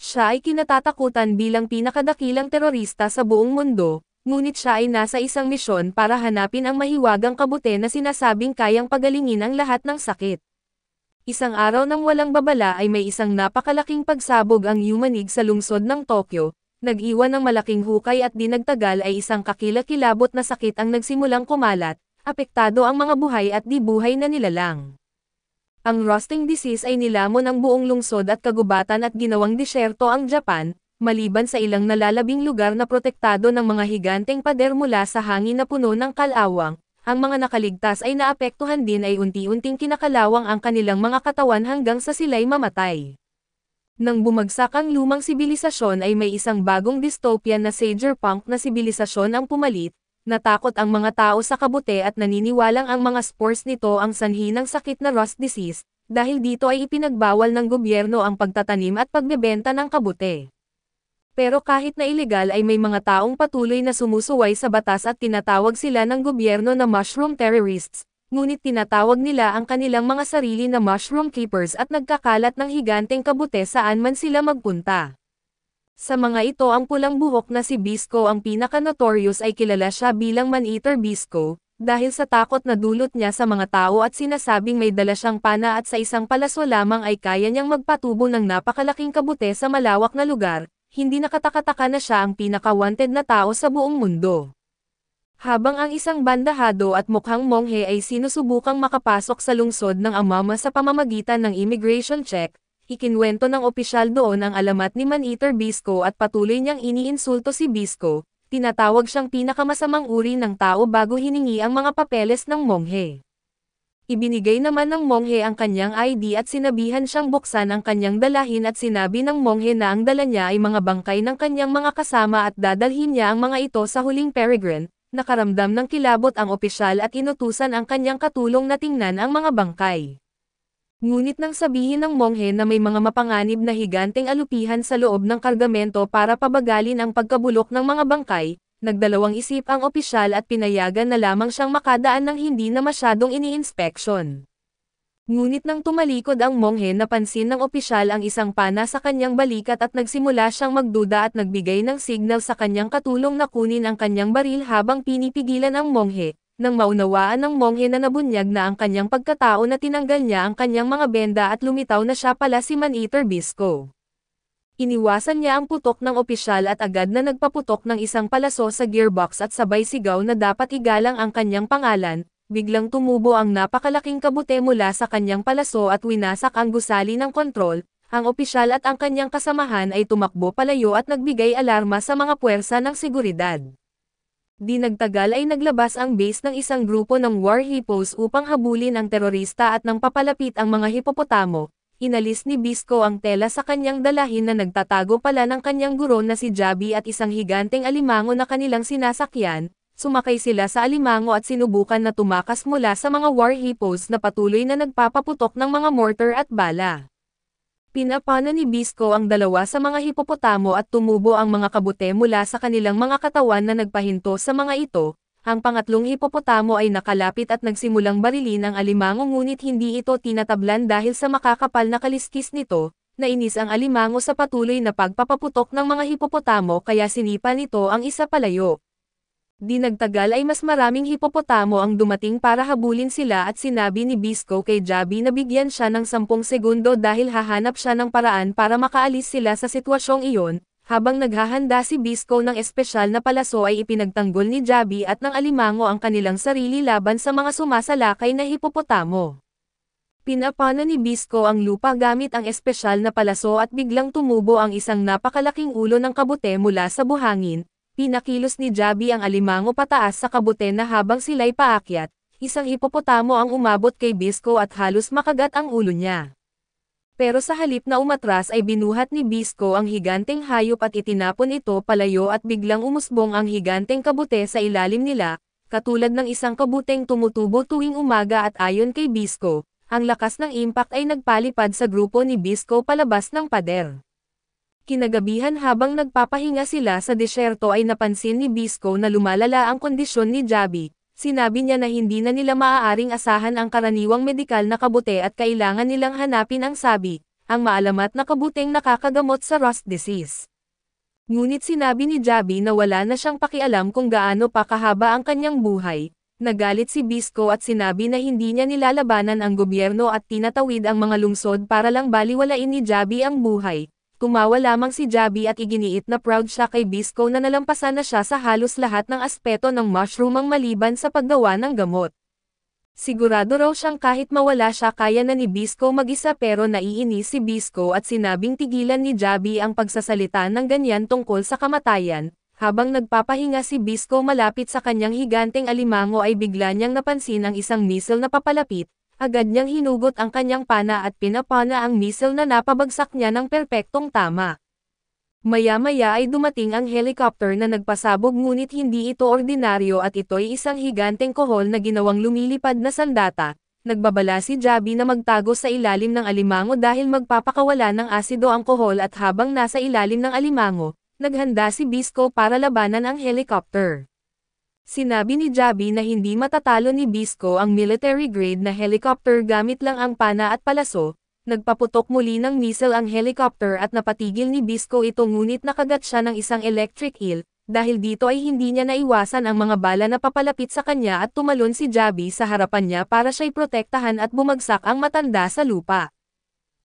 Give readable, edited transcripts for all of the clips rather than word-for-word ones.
Siya ay kinatatakutan bilang pinakadakilang terorista sa buong mundo, ngunit siya ay nasa isang misyon para hanapin ang mahiwagang kabute na sinasabing kayang pagalingin ang lahat ng sakit. Isang araw nang walang babala ay may isang napakalaking pagsabog ang yumanig sa lungsod ng Tokyo, nag-iwan ng malaking hukay at di nagtagal ay isang kakilakilabot na sakit ang nagsimulang kumalat, apektado ang mga buhay at di buhay na nilalang. Ang rusting disease ay nilamon ang buong lungsod at kagubatan at ginawang disyerto ang Japan, maliban sa ilang nalalabing lugar na protektado ng mga higanteng pader mula sa hangin na puno ng kalawang, ang mga nakaligtas ay naapektuhan din ay unti-unting kinakalawang ang kanilang mga katawan hanggang sa sila'y mamatay. Nang bumagsak ang lumang sibilisasyon ay may isang bagong dystopian na cyberpunk na sibilisasyon ang pumalit, natakot ang mga tao sa kabute at naniniwalang ang mga spores nito ang sanhi ng sakit na rust disease, dahil dito ay ipinagbawal ng gobyerno ang pagtatanim at pagbebenta ng kabute. Pero kahit na ilegal ay may mga taong patuloy na sumusuway sa batas at tinatawag sila ng gobyerno na mushroom terrorists, ngunit tinatawag nila ang kanilang mga sarili na mushroom keepers at nagkakalat ng higanteng kabute saan man sila magpunta. Sa mga ito ang pulang buhok na si Bisco ang pinaka-notorious ay kilala siya bilang Man-Eater Bisco, dahil sa takot na dulot niya sa mga tao at sinasabing may dala siyang pana at sa isang palaso lamang ay kaya niyang magpatubo ng napakalaking kabute sa malawak na lugar. Hindi nakatakataka na siya ang pinaka-wanted na tao sa buong mundo. Habang ang isang bandahado at mukhang monghe ay sinusubukang makapasok sa lungsod ng Amama sa pamamagitan ng immigration check, ikinwento ng opisyal doon ang alamat ni Man-Eater Bisco at patuloy niyang iniinsulto si Bisco, tinatawag siyang pinakamasamang uri ng tao bago hiningi ang mga papeles ng monghe. Ibinigay naman ng monghe ang kanyang ID at sinabihan siyang buksan ang kanyang dalahin at sinabi ng monghe na ang dala niya ay mga bangkay ng kanyang mga kasama at dadalhin niya ang mga ito sa huling peregrine. Nakaramdam ng kilabot ang opisyal at inutusan ang kanyang katulong na tingnan ang mga bangkay. Ngunit nang sabihin ng monghe na may mga mapanganib na higanteng alupihan sa loob ng kargamento para pabagalin ang pagkabulok ng mga bangkay, nagdalawang isip ang opisyal at pinayagan na lamang siyang makadaan ng hindi na masyadong ini-inspeksyon. Ngunit nang tumalikod ang monghe napansin ng opisyal ang isang pana sa kanyang balikat at nagsimula siyang magduda at nagbigay ng signal sa kanyang katulong na kunin ang kanyang baril habang pinipigilan ang monghe. Nang maunawaan ng monghe na nabunyag na ang kanyang pagkatao na tinanggal niya ang kanyang mga benda at lumitaw na siya pala si Man-Eater Bisco. Iniwasan niya ang putok ng opisyal at agad na nagpaputok ng isang palaso sa gearbox at sabay sigaw na dapat igalang ang kanyang pangalan, biglang tumubo ang napakalaking kabute mula sa kanyang palaso at winasak ang gusali ng kontrol, ang opisyal at ang kanyang kasamahan ay tumakbo palayo at nagbigay alarma sa mga puwersa ng seguridad. Di nagtagal ay naglabas ang base ng isang grupo ng war hippos upang habulin ang terorista at nang papalapit ang mga hipopotamo. Inalis ni Bisco ang tela sa kanyang dalahin na nagtatago pala ng kanyang guro na si Jabi at isang higanteng alimango na kanilang sinasakyan, sumakay sila sa alimango at sinubukan na tumakas mula sa mga war hippos na patuloy na nagpapaputok ng mga mortar at bala. Pinapana ni Bisco ang dalawa sa mga hipopotamo at tumubo ang mga kabute mula sa kanilang mga katawan na nagpahinto sa mga ito. Ang pangatlong hipopotamo ay nakalapit at nagsimulang barilin ang alimango ngunit hindi ito tinatablan dahil sa makakapal na kaliskis nito, nainis ang alimango sa patuloy na pagpapaputok ng mga hipopotamo kaya sinipa nito ang isa palayo. Di nagtagal ay mas maraming hipopotamo ang dumating para habulin sila at sinabi ni Bisco kay Jabi na bigyan siya ng 10 segundo dahil hahanap siya ng paraan para makaalis sila sa sitwasyong iyon. Habang naghahanda si Bisco ng espesyal na palaso ay ipinagtanggol ni Jabi at ng alimango ang kanilang sarili laban sa mga sumasalakay na hipopotamo. Pinapana ni Bisco ang lupa gamit ang espesyal na palaso at biglang tumubo ang isang napakalaking ulo ng kabute mula sa buhangin. Pinakilos ni Jabi ang alimango pataas sa kabute na habang sila'y paakyat, isang hipopotamo ang umabot kay Bisco at halos makagat ang ulo niya. Pero sa halip na umatras ay binuhat ni Bisco ang higanteng hayop at itinapon ito palayo at biglang umusbong ang higanteng kabute sa ilalim nila, katulad ng isang kabuteng tumutubo tuwing umaga at ayon kay Bisco, ang lakas ng impact ay nagpalipad sa grupo ni Bisco palabas ng pader. Kinagabihan habang nagpapahinga sila sa disyerto ay napansin ni Bisco na lumalala ang kondisyon ni Jabi. Sinabi niya na hindi na nila maaaring asahan ang karaniwang medikal na kabute at kailangan nilang hanapin ang sabi, ang maalamat na kabuteng nakakagamot sa rust disease. Ngunit sinabi ni Javi na wala na siyang pakialam kung gaano pa kahaba ang kanyang buhay. Nagalit si Bisco at sinabi na hindi niya nilalabanan ang gobyerno at tinatawid ang mga lungsod para lang baliwalain ni Javi ang buhay. Tumawa lamang si Javi at iginiit na proud siya kay Bisco na nalampasan na siya sa halos lahat ng aspeto ng mushroom ang maliban sa paggawa ng gamot. Sigurado raw siyang kahit mawala siya kaya na ni Bisco mag-isa pero naiinis si Bisco at sinabing tigilan ni Javi ang pagsasalita ng ganyan tungkol sa kamatayan. Habang nagpapahinga si Bisco malapit sa kanyang higanteng alimango ay bigla niyang napansin ang isang missile na papalapit. Agad niyang hinugot ang kanyang pana at pinapana ang missile na napabagsak niya ng perpektong tama. Maya-maya ay dumating ang helicopter na nagpasabog ngunit hindi ito ordinaryo at ito'y isang higanteng kohol na ginawang lumilipad na sandata. Nagbabala si Javi na magtago sa ilalim ng alimango dahil magpapakawala ng asido ang kohol at habang nasa ilalim ng alimango, naghanda si Bisco para labanan ang helicopter. Sinabi ni Javi na hindi matatalo ni Bisco ang military-grade na helicopter gamit lang ang pana at palaso. Nagpaputok muli ng missile ang helicopter at napatigil ni Bisco ito ngunit nakagat siya ng isang electric eel. Dahil dito ay hindi niya naiwasan ang mga bala na papalapit sa kanya at tumalon si Javi sa harapan niya para siya'y protektahan at bumagsak ang matanda sa lupa.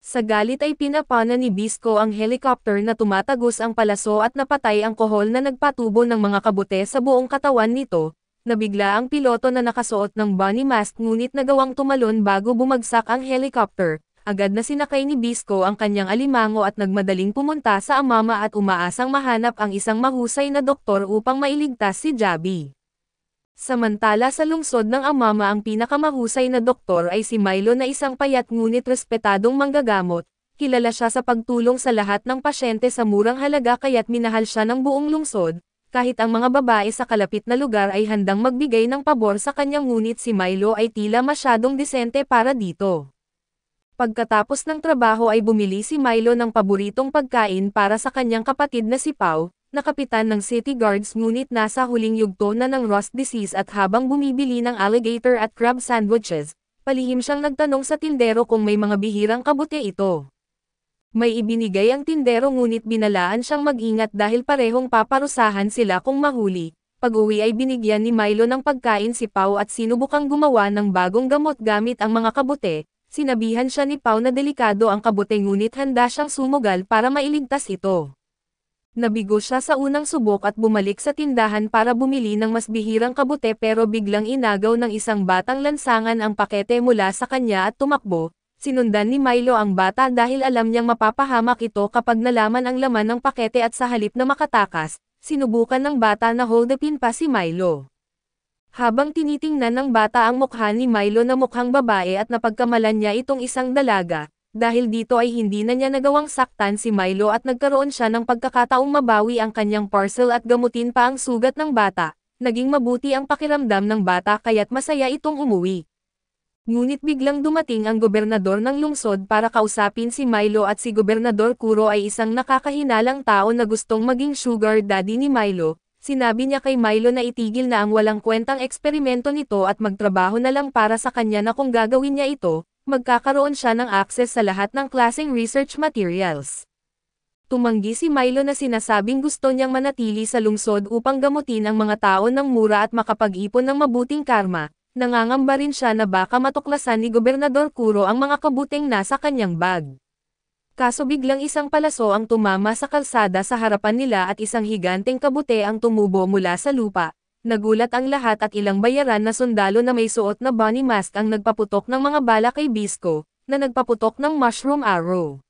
Sa galit ay pinapana ni Bisco ang helicopter na tumatagos ang palaso at napatay ang kohol na nagpatubo ng mga kabute sa buong katawan nito. Nabigla ang piloto na nakasuot ng bunny mask ngunit nagawang tumalon bago bumagsak ang helicopter. Agad na sinakay ni Bisco ang kanyang alimango at nagmadaling pumunta sa Amama at umaasang mahanap ang isang mahusay na doktor upang mailigtas si Javi. Samantala sa lungsod ng Amama ang pinakamahusay na doktor ay si Milo na isang payat ngunit respetadong manggagamot. Kilala siya sa pagtulong sa lahat ng pasyente sa murang halaga kaya't minahal siya ng buong lungsod. Kahit ang mga babae sa kalapit na lugar ay handang magbigay ng pabor sa kanyang ngunit si Milo ay tila masyadong disente para dito. Pagkatapos ng trabaho ay bumili si Milo ng paboritong pagkain para sa kanyang kapatid na si Pau, na kapitan ng City Guards ngunit nasa huling yugto na ng rust disease at habang bumibili ng alligator at crab sandwiches, palihim siyang nagtanong sa tindero kung may mga bihirang kabute ito. May ibinigay ang tindero ngunit binalaan siyang mag-ingat dahil parehong paparusahan sila kung mahuli. Pag-uwi ay binigyan ni Milo ng pagkain si Pau at sinubukang gumawa ng bagong gamot gamit ang mga kabute. Sinabihan siya ni Pau na delikado ang kabute ngunit handa siyang sumugal para mailigtas ito. Nabigo siya sa unang subok at bumalik sa tindahan para bumili ng mas bihirang kabute pero biglang inagaw ng isang batang lansangan ang pakete mula sa kanya at tumakbo. Sinundan ni Milo ang bata dahil alam niyang mapapahamak ito kapag nalaman ang laman ng pakete at sa halip na makatakas, sinubukan ng bata na holdupin pa si Milo. Habang tinitingnan ng bata ang mukha ni Milo na mukhang babae at napagkamalan niya itong isang dalaga, dahil dito ay hindi na niya nagawang saktan si Milo at nagkaroon siya ng pagkakataong mabawi ang kanyang parcel at gamutin pa ang sugat ng bata. Naging mabuti ang pakiramdam ng bata kaya't masaya itong umuwi. Ngunit biglang dumating ang gobernador ng lungsod para kausapin si Milo at si Gobernador Kuro ay isang nakakahinalang tao na gustong maging sugar daddy ni Milo. Sinabi niya kay Milo na itigil na ang walang kwentang eksperimento nito at magtrabaho na lang para sa kanya na kung gagawin niya ito, magkakaroon siya ng access sa lahat ng klaseng research materials. Tumanggi si Milo na sinasabing gusto niyang manatili sa lungsod upang gamutin ang mga tao ng mura at makapag-ipon ng mabuting karma. Nangangamba rin siya na baka matuklasan ni Gobernador Kuro ang mga kabuteng nasa kanyang bag. Kaso biglang isang palaso ang tumama sa kalsada sa harapan nila at isang higanteng kabute ang tumubo mula sa lupa. Nagulat ang lahat at ilang bayaran na sundalo na may suot na bunny mask ang nagpaputok ng mga bala kay Bisco, na nagpaputok ng mushroom arrow.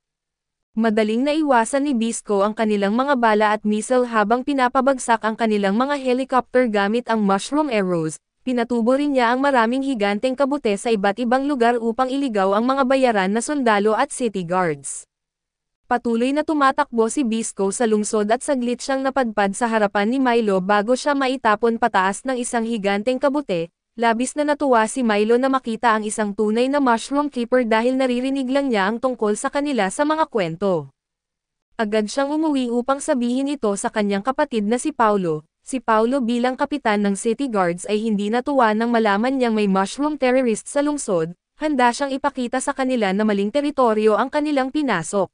Madaling naiwasan ni Bisco ang kanilang mga bala at missile habang pinapabagsak ang kanilang mga helicopter gamit ang mushroom arrows. Pinatubo rin niya ang maraming higanteng kabute sa iba't ibang lugar upang iligaw ang mga bayaran na sundalo at city guards. Patuloy na tumatakbo si Bisco sa lungsod at saglit siyang napadpad sa harapan ni Milo bago siya maitapon pataas ng isang higanteng kabute. Labis na natuwa si Milo na makita ang isang tunay na mushroom keeper dahil naririnig lang niya ang tungkol sa kanila sa mga kwento. Agad siyang umuwi upang sabihin ito sa kanyang kapatid na si Paulo. Si Paulo bilang kapitan ng City Guards ay hindi natuwa nang malaman niyang may mushroom terrorist sa lungsod. handa siyang ipakita sa kanila na maling teritoryo ang kanilang pinasok.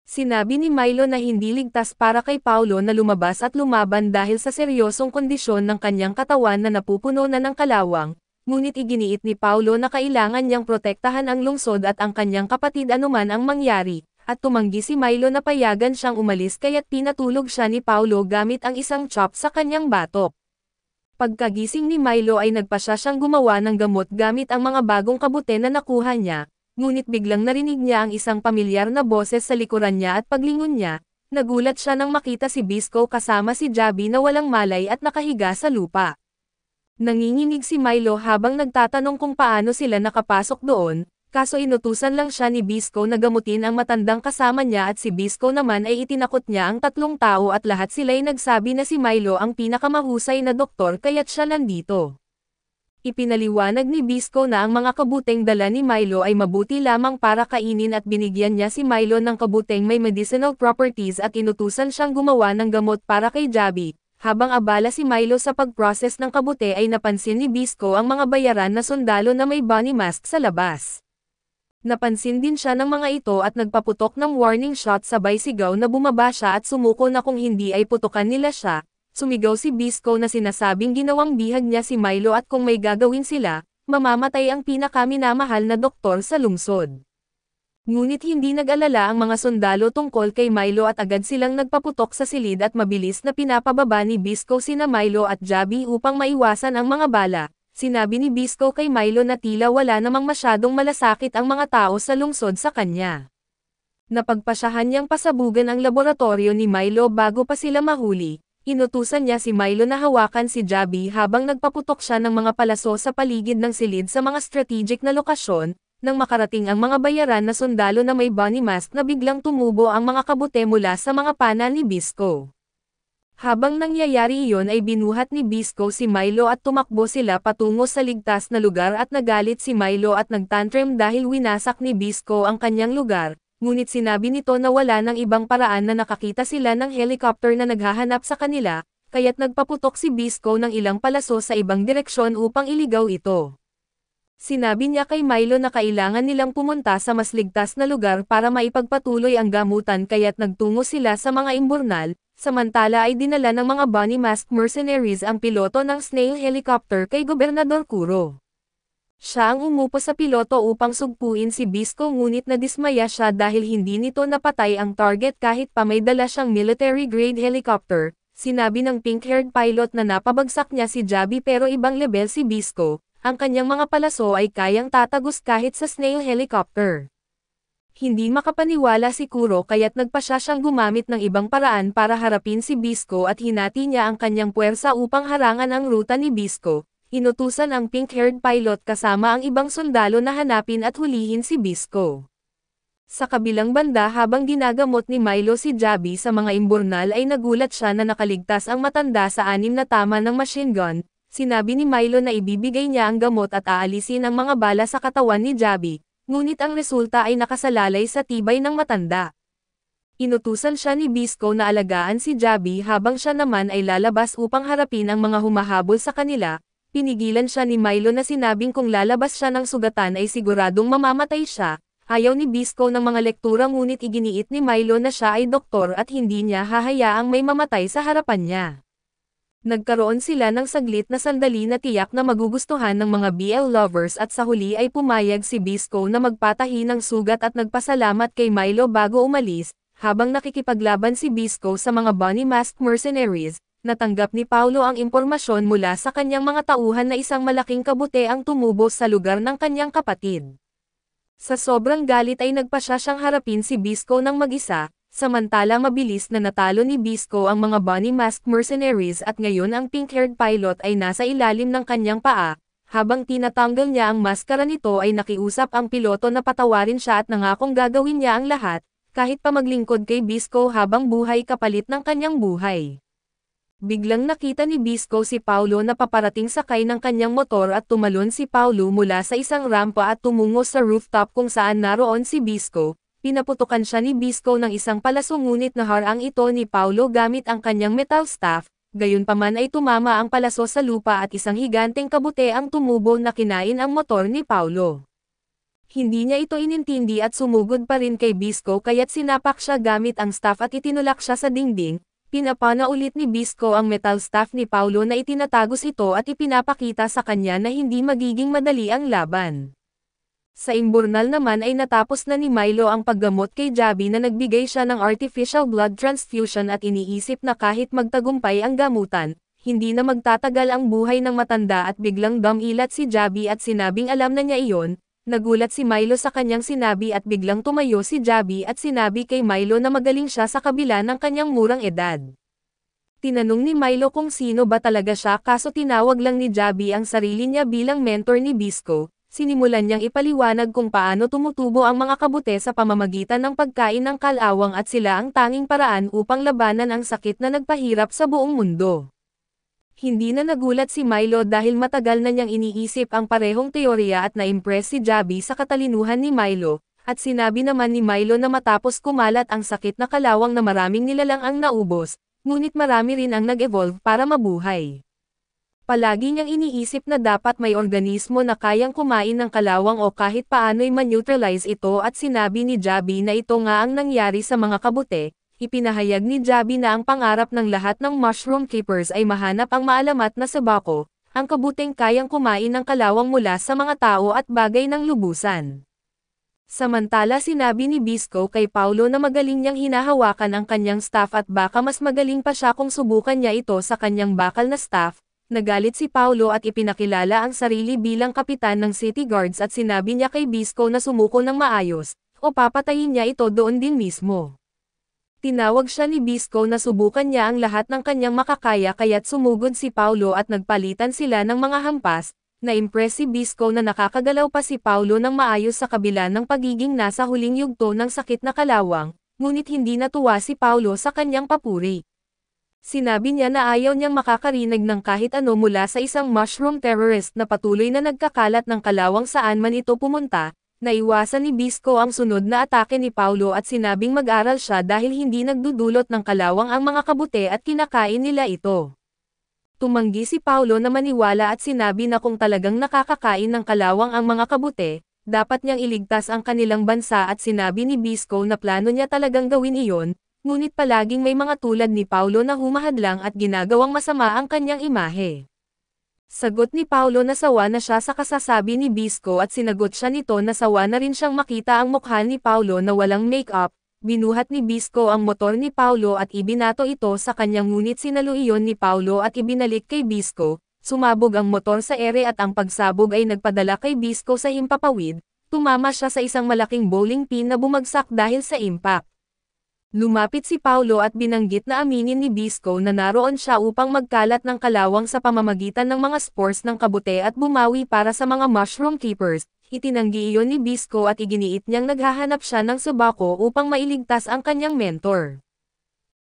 Sinabi ni Milo na hindi ligtas para kay Paulo na lumabas at lumaban dahil sa seryosong kondisyon ng kanyang katawan na napupuno na ng kalawang, ngunit iginiit ni Paulo na kailangan niyang protektahan ang lungsod at ang kanyang kapatid anuman ang mangyari, at tumanggi si Milo na payagan siyang umalis kaya't pinatulog siya ni Paulo gamit ang isang chop sa kanyang batok. Pagkagising ni Milo ay nagpasya siyang gumawa ng gamot gamit ang mga bagong kabute na nakuha niya, ngunit biglang narinig niya ang isang pamilyar na boses sa likuran niya at paglingon niya, nagulat siya nang makita si Bisco kasama si Javi na walang malay at nakahiga sa lupa. Nanginginig si Milo habang nagtatanong kung paano sila nakapasok doon, kaso inutusan lang siya ni Bisco na gamutin ang matandang kasama niya at si Bisco naman ay itinakot niya ang tatlong tao at lahat sila'y nagsabi na si Milo ang pinakamahusay na doktor kaya't siya nandito. Ipinaliwanag ni Bisco na ang mga kabuteng dala ni Milo ay mabuti lamang para kainin at binigyan niya si Milo ng kabuteng may medicinal properties at inutusan siyang gumawa ng gamot para kay Javi. Habang abala si Milo sa pag-process ng kabute ay napansin ni Bisco ang mga bayaran na sundalo na may bunny mask sa labas. Napansin din siya ng mga ito at nagpaputok ng warning shot sabay sigaw na bumaba siya at sumuko na kung hindi ay putukan nila siya. Sumigaw si Bisco na sinasabing ginawang bihag niya si Milo at kung may gagawin sila, mamamatay ang pinakaminamahal na doktor sa lungsod. Ngunit hindi nag-alala ang mga sundalo tungkol kay Milo at agad silang nagpaputok sa silid at mabilis na pinapababa ni Bisco sina Milo at Javi upang maiwasan ang mga bala. Sinabi ni Bisco kay Milo na tila wala namang masyadong malasakit ang mga tao sa lungsod sa kanya. Napagpasyahan niyang pasabugan ang laboratorio ni Milo bago pa sila mahuli. Inutusan niya si Milo na hawakan si Javi habang nagpaputok siya ng mga palaso sa paligid ng silid sa mga strategic na lokasyon, nang makarating ang mga bayaran na sundalo na may bunny mask na biglang tumubo ang mga kabute mula sa mga pana ni Bisco. Habang nangyayari iyon ay binuhat ni Bisco si Milo at tumakbo sila patungo sa ligtas na lugar at nagalit si Milo at nagtantrum dahil winasak ni Bisco ang kanyang lugar. Ngunit sinabi nito na wala ng ibang paraan na nakakita sila ng helicopter na naghahanap sa kanila, kaya't nagpaputok si Bisco ng ilang palaso sa ibang direksyon upang iligaw ito. Sinabi niya kay Milo na kailangan nilang pumunta sa mas ligtas na lugar para maipagpatuloy ang gamutan kaya't nagtungo sila sa mga imburnal, samantala ay dinala ng mga bunny mask mercenaries ang piloto ng snail helicopter kay Gobernador Kuro. Siya ang umupo sa piloto upang sugpuin si Bisco ngunit nadismaya siya dahil hindi nito napatay ang target kahit pa may dala siyang military-grade helicopter. Sinabi ng pink-haired pilot na napabagsak niya si Javi pero ibang level si Bisco, ang kanyang mga palaso ay kayang tatagos kahit sa snail helicopter. Hindi makapaniwala si Kuro kaya't nagpasya siyang gumamit ng ibang paraan para harapin si Bisco at hinati niya ang kanyang puwersa upang harangan ang ruta ni Bisco. Inutusan ang pink-haired pilot kasama ang ibang sundalo na hanapin at hulihin si Bisco. Sa kabilang banda habang ginagamot ni Milo si Javi sa mga imburnal ay nagulat siya na nakaligtas ang matanda sa 6 na tama ng machine gun. Sinabi ni Milo na ibibigay niya ang gamot at aalisin ang mga bala sa katawan ni Javi, ngunit ang resulta ay nakasalalay sa tibay ng matanda. Inutusan siya ni Bisco na alagaan si Javi habang siya naman ay lalabas upang harapin ang mga humahabol sa kanila. Pinigilan siya ni Milo na sinabing kung lalabas siya ng sugatan ay siguradong mamamatay siya. Ayaw ni Bisco ng mga lektura ngunit iginiit ni Milo na siya ay doktor at hindi niya hahayaang may mamatay sa harapan niya. Nagkaroon sila ng saglit na sandali na tiyak na magugustuhan ng mga BL lovers at sa huli ay pumayag si Bisco na magpatahi ng sugat at nagpasalamat kay Milo bago umalis. Habang nakikipaglaban si Bisco sa mga bunny mask mercenaries, natanggap ni Paulo ang impormasyon mula sa kanyang mga tauhan na isang malaking kabute ang tumubo sa lugar ng kanyang kapatid. Sa sobrang galit ay nagpasya siyang harapin si Bisco ng mag-isa, samantala mabilis na natalo ni Bisco ang mga bunny mask mercenaries at ngayon ang pink-haired pilot ay nasa ilalim ng kanyang paa. Habang tinatanggal niya ang maskara nito ay nakiusap ang piloto na patawarin siya at nangakong gagawin niya ang lahat, kahit pa maglingkod kay Bisco habang buhay kapalit ng kanyang buhay. Biglang nakita ni Bisco si Paulo na paparating sakay ng kanyang motor at tumalon si Paulo mula sa isang rampa at tumungo sa rooftop kung saan naroon si Bisco. Pinaputukan siya ni Bisco ng isang palaso ngunit naharang ito ni Paulo gamit ang kanyang metal staff, gayunpaman ay tumama ang palaso sa lupa at isang higanteng kabute ang tumubo na kinain ang motor ni Paulo. Hindi niya ito inintindi at sumugod pa rin kay Bisco kaya't sinapak siya gamit ang staff at itinulak siya sa dingding. Pinapana ulit ni Bisco ang metal staff ni Paulo na itinatagos ito at ipinapakita sa kanya na hindi magiging madali ang laban. Sa imburnal naman ay natapos na ni Milo ang paggamot kay Javi na nagbigay siya ng artificial blood transfusion at iniisip na kahit magtagumpay ang gamutan, hindi na magtatagal ang buhay ng matanda at biglang dumilat si Javi at sinabing alam na niya iyon. Nagulat si Milo sa kanyang sinabi at biglang tumayo si Javi at sinabi kay Milo na magaling siya sa kabila ng kanyang murang edad. Tinanong ni Milo kung sino ba talaga siya kaso tinawag lang ni Javi ang sarili niya bilang mentor ni Bisco. Sinimulan niyang ipaliwanag kung paano tumutubo ang mga kabute sa pamamagitan ng pagkain ng kalawang at sila ang tanging paraan upang labanan ang sakit na nagpahirap sa buong mundo. Hindi na nagulat si Milo dahil matagal na niyang iniisip ang parehong teorya at na-impress si Javi sa katalinuhan ni Milo, at sinabi naman ni Milo na matapos kumalat ang sakit na kalawang na maraming nilalang ang naubos, ngunit marami rin ang nag-evolve para mabuhay. Palagi niyang iniisip na dapat may organismo na kayang kumain ng kalawang o kahit paano'y ma-neutralize ito at sinabi ni Javi na ito nga ang nangyari sa mga kabute. Ipinahayag ni Javi na ang pangarap ng lahat ng mushroom keepers ay mahanap ang maalamat na sabako, ang kabuteng kayang kumain ng kalawang mula sa mga tao at bagay ng lubusan. Samantala sinabi ni Bisco kay Paulo na magaling niyang hinahawakan ang kanyang staff at baka mas magaling pa siya kung subukan niya ito sa kanyang bakal na staff. Nagalit si Paulo at ipinakilala ang sarili bilang kapitan ng City Guards at sinabi niya kay Bisco na sumuko ng maayos, o papatayin niya ito doon din mismo. Tinawag siya ni Bisco na subukan niya ang lahat ng kanyang makakaya kaya't sumugod si Paulo at nagpalitan sila ng mga hampas. Na-impress si Bisco na nakakagalaw pa si Paulo ng maayos sa kabila ng pagiging nasa huling yugto ng sakit na kalawang, ngunit hindi natuwa si Paulo sa kanyang papuri. Sinabi niya na ayaw niyang makakarinig ng kahit ano mula sa isang mushroom terrorist na patuloy na nagkakalat ng kalawang saan man ito pumunta. Naiwasan ni Bisco ang sunod na atake ni Paulo at sinabing mag-aral siya dahil hindi nagdudulot ng kalawang ang mga kabute at kinakain nila ito. Tumanggi si Paulo na maniwala at sinabi na kung talagang nakakakain ng kalawang ang mga kabute, dapat niyang iligtas ang kanilang bansa at sinabi ni Bisco na plano niya talagang gawin iyon, ngunit palaging may mga tulad ni Paulo na humahadlang at ginagawang masama ang kanyang imahe. Sagot ni Paulo na sawa na siya sa kasasabi ni Bisco at sinagot siya nito na sawa na rin siyang makita ang mukha ni Paulo na walang make-up. Binuhat ni Bisco ang motor ni Paulo at ibinato ito sa kanyang ngunit sinalo iyon ni Paulo at ibinalik kay Bisco. Sumabog ang motor sa ere at ang pagsabog ay nagpadala kay Bisco sa himpapawid. Tumama siya sa isang malaking bowling pin na bumagsak dahil sa impact. Lumapit si Paulo at binanggit na aminin ni Bisco na naroon siya upang magkalat ng kalawang sa pamamagitan ng mga spores ng kabute at bumawi para sa mga mushroom keepers. Itinanggi iyon ni Bisco at iginiit niyang naghahanap siya ng sabako upang mailigtas ang kanyang mentor.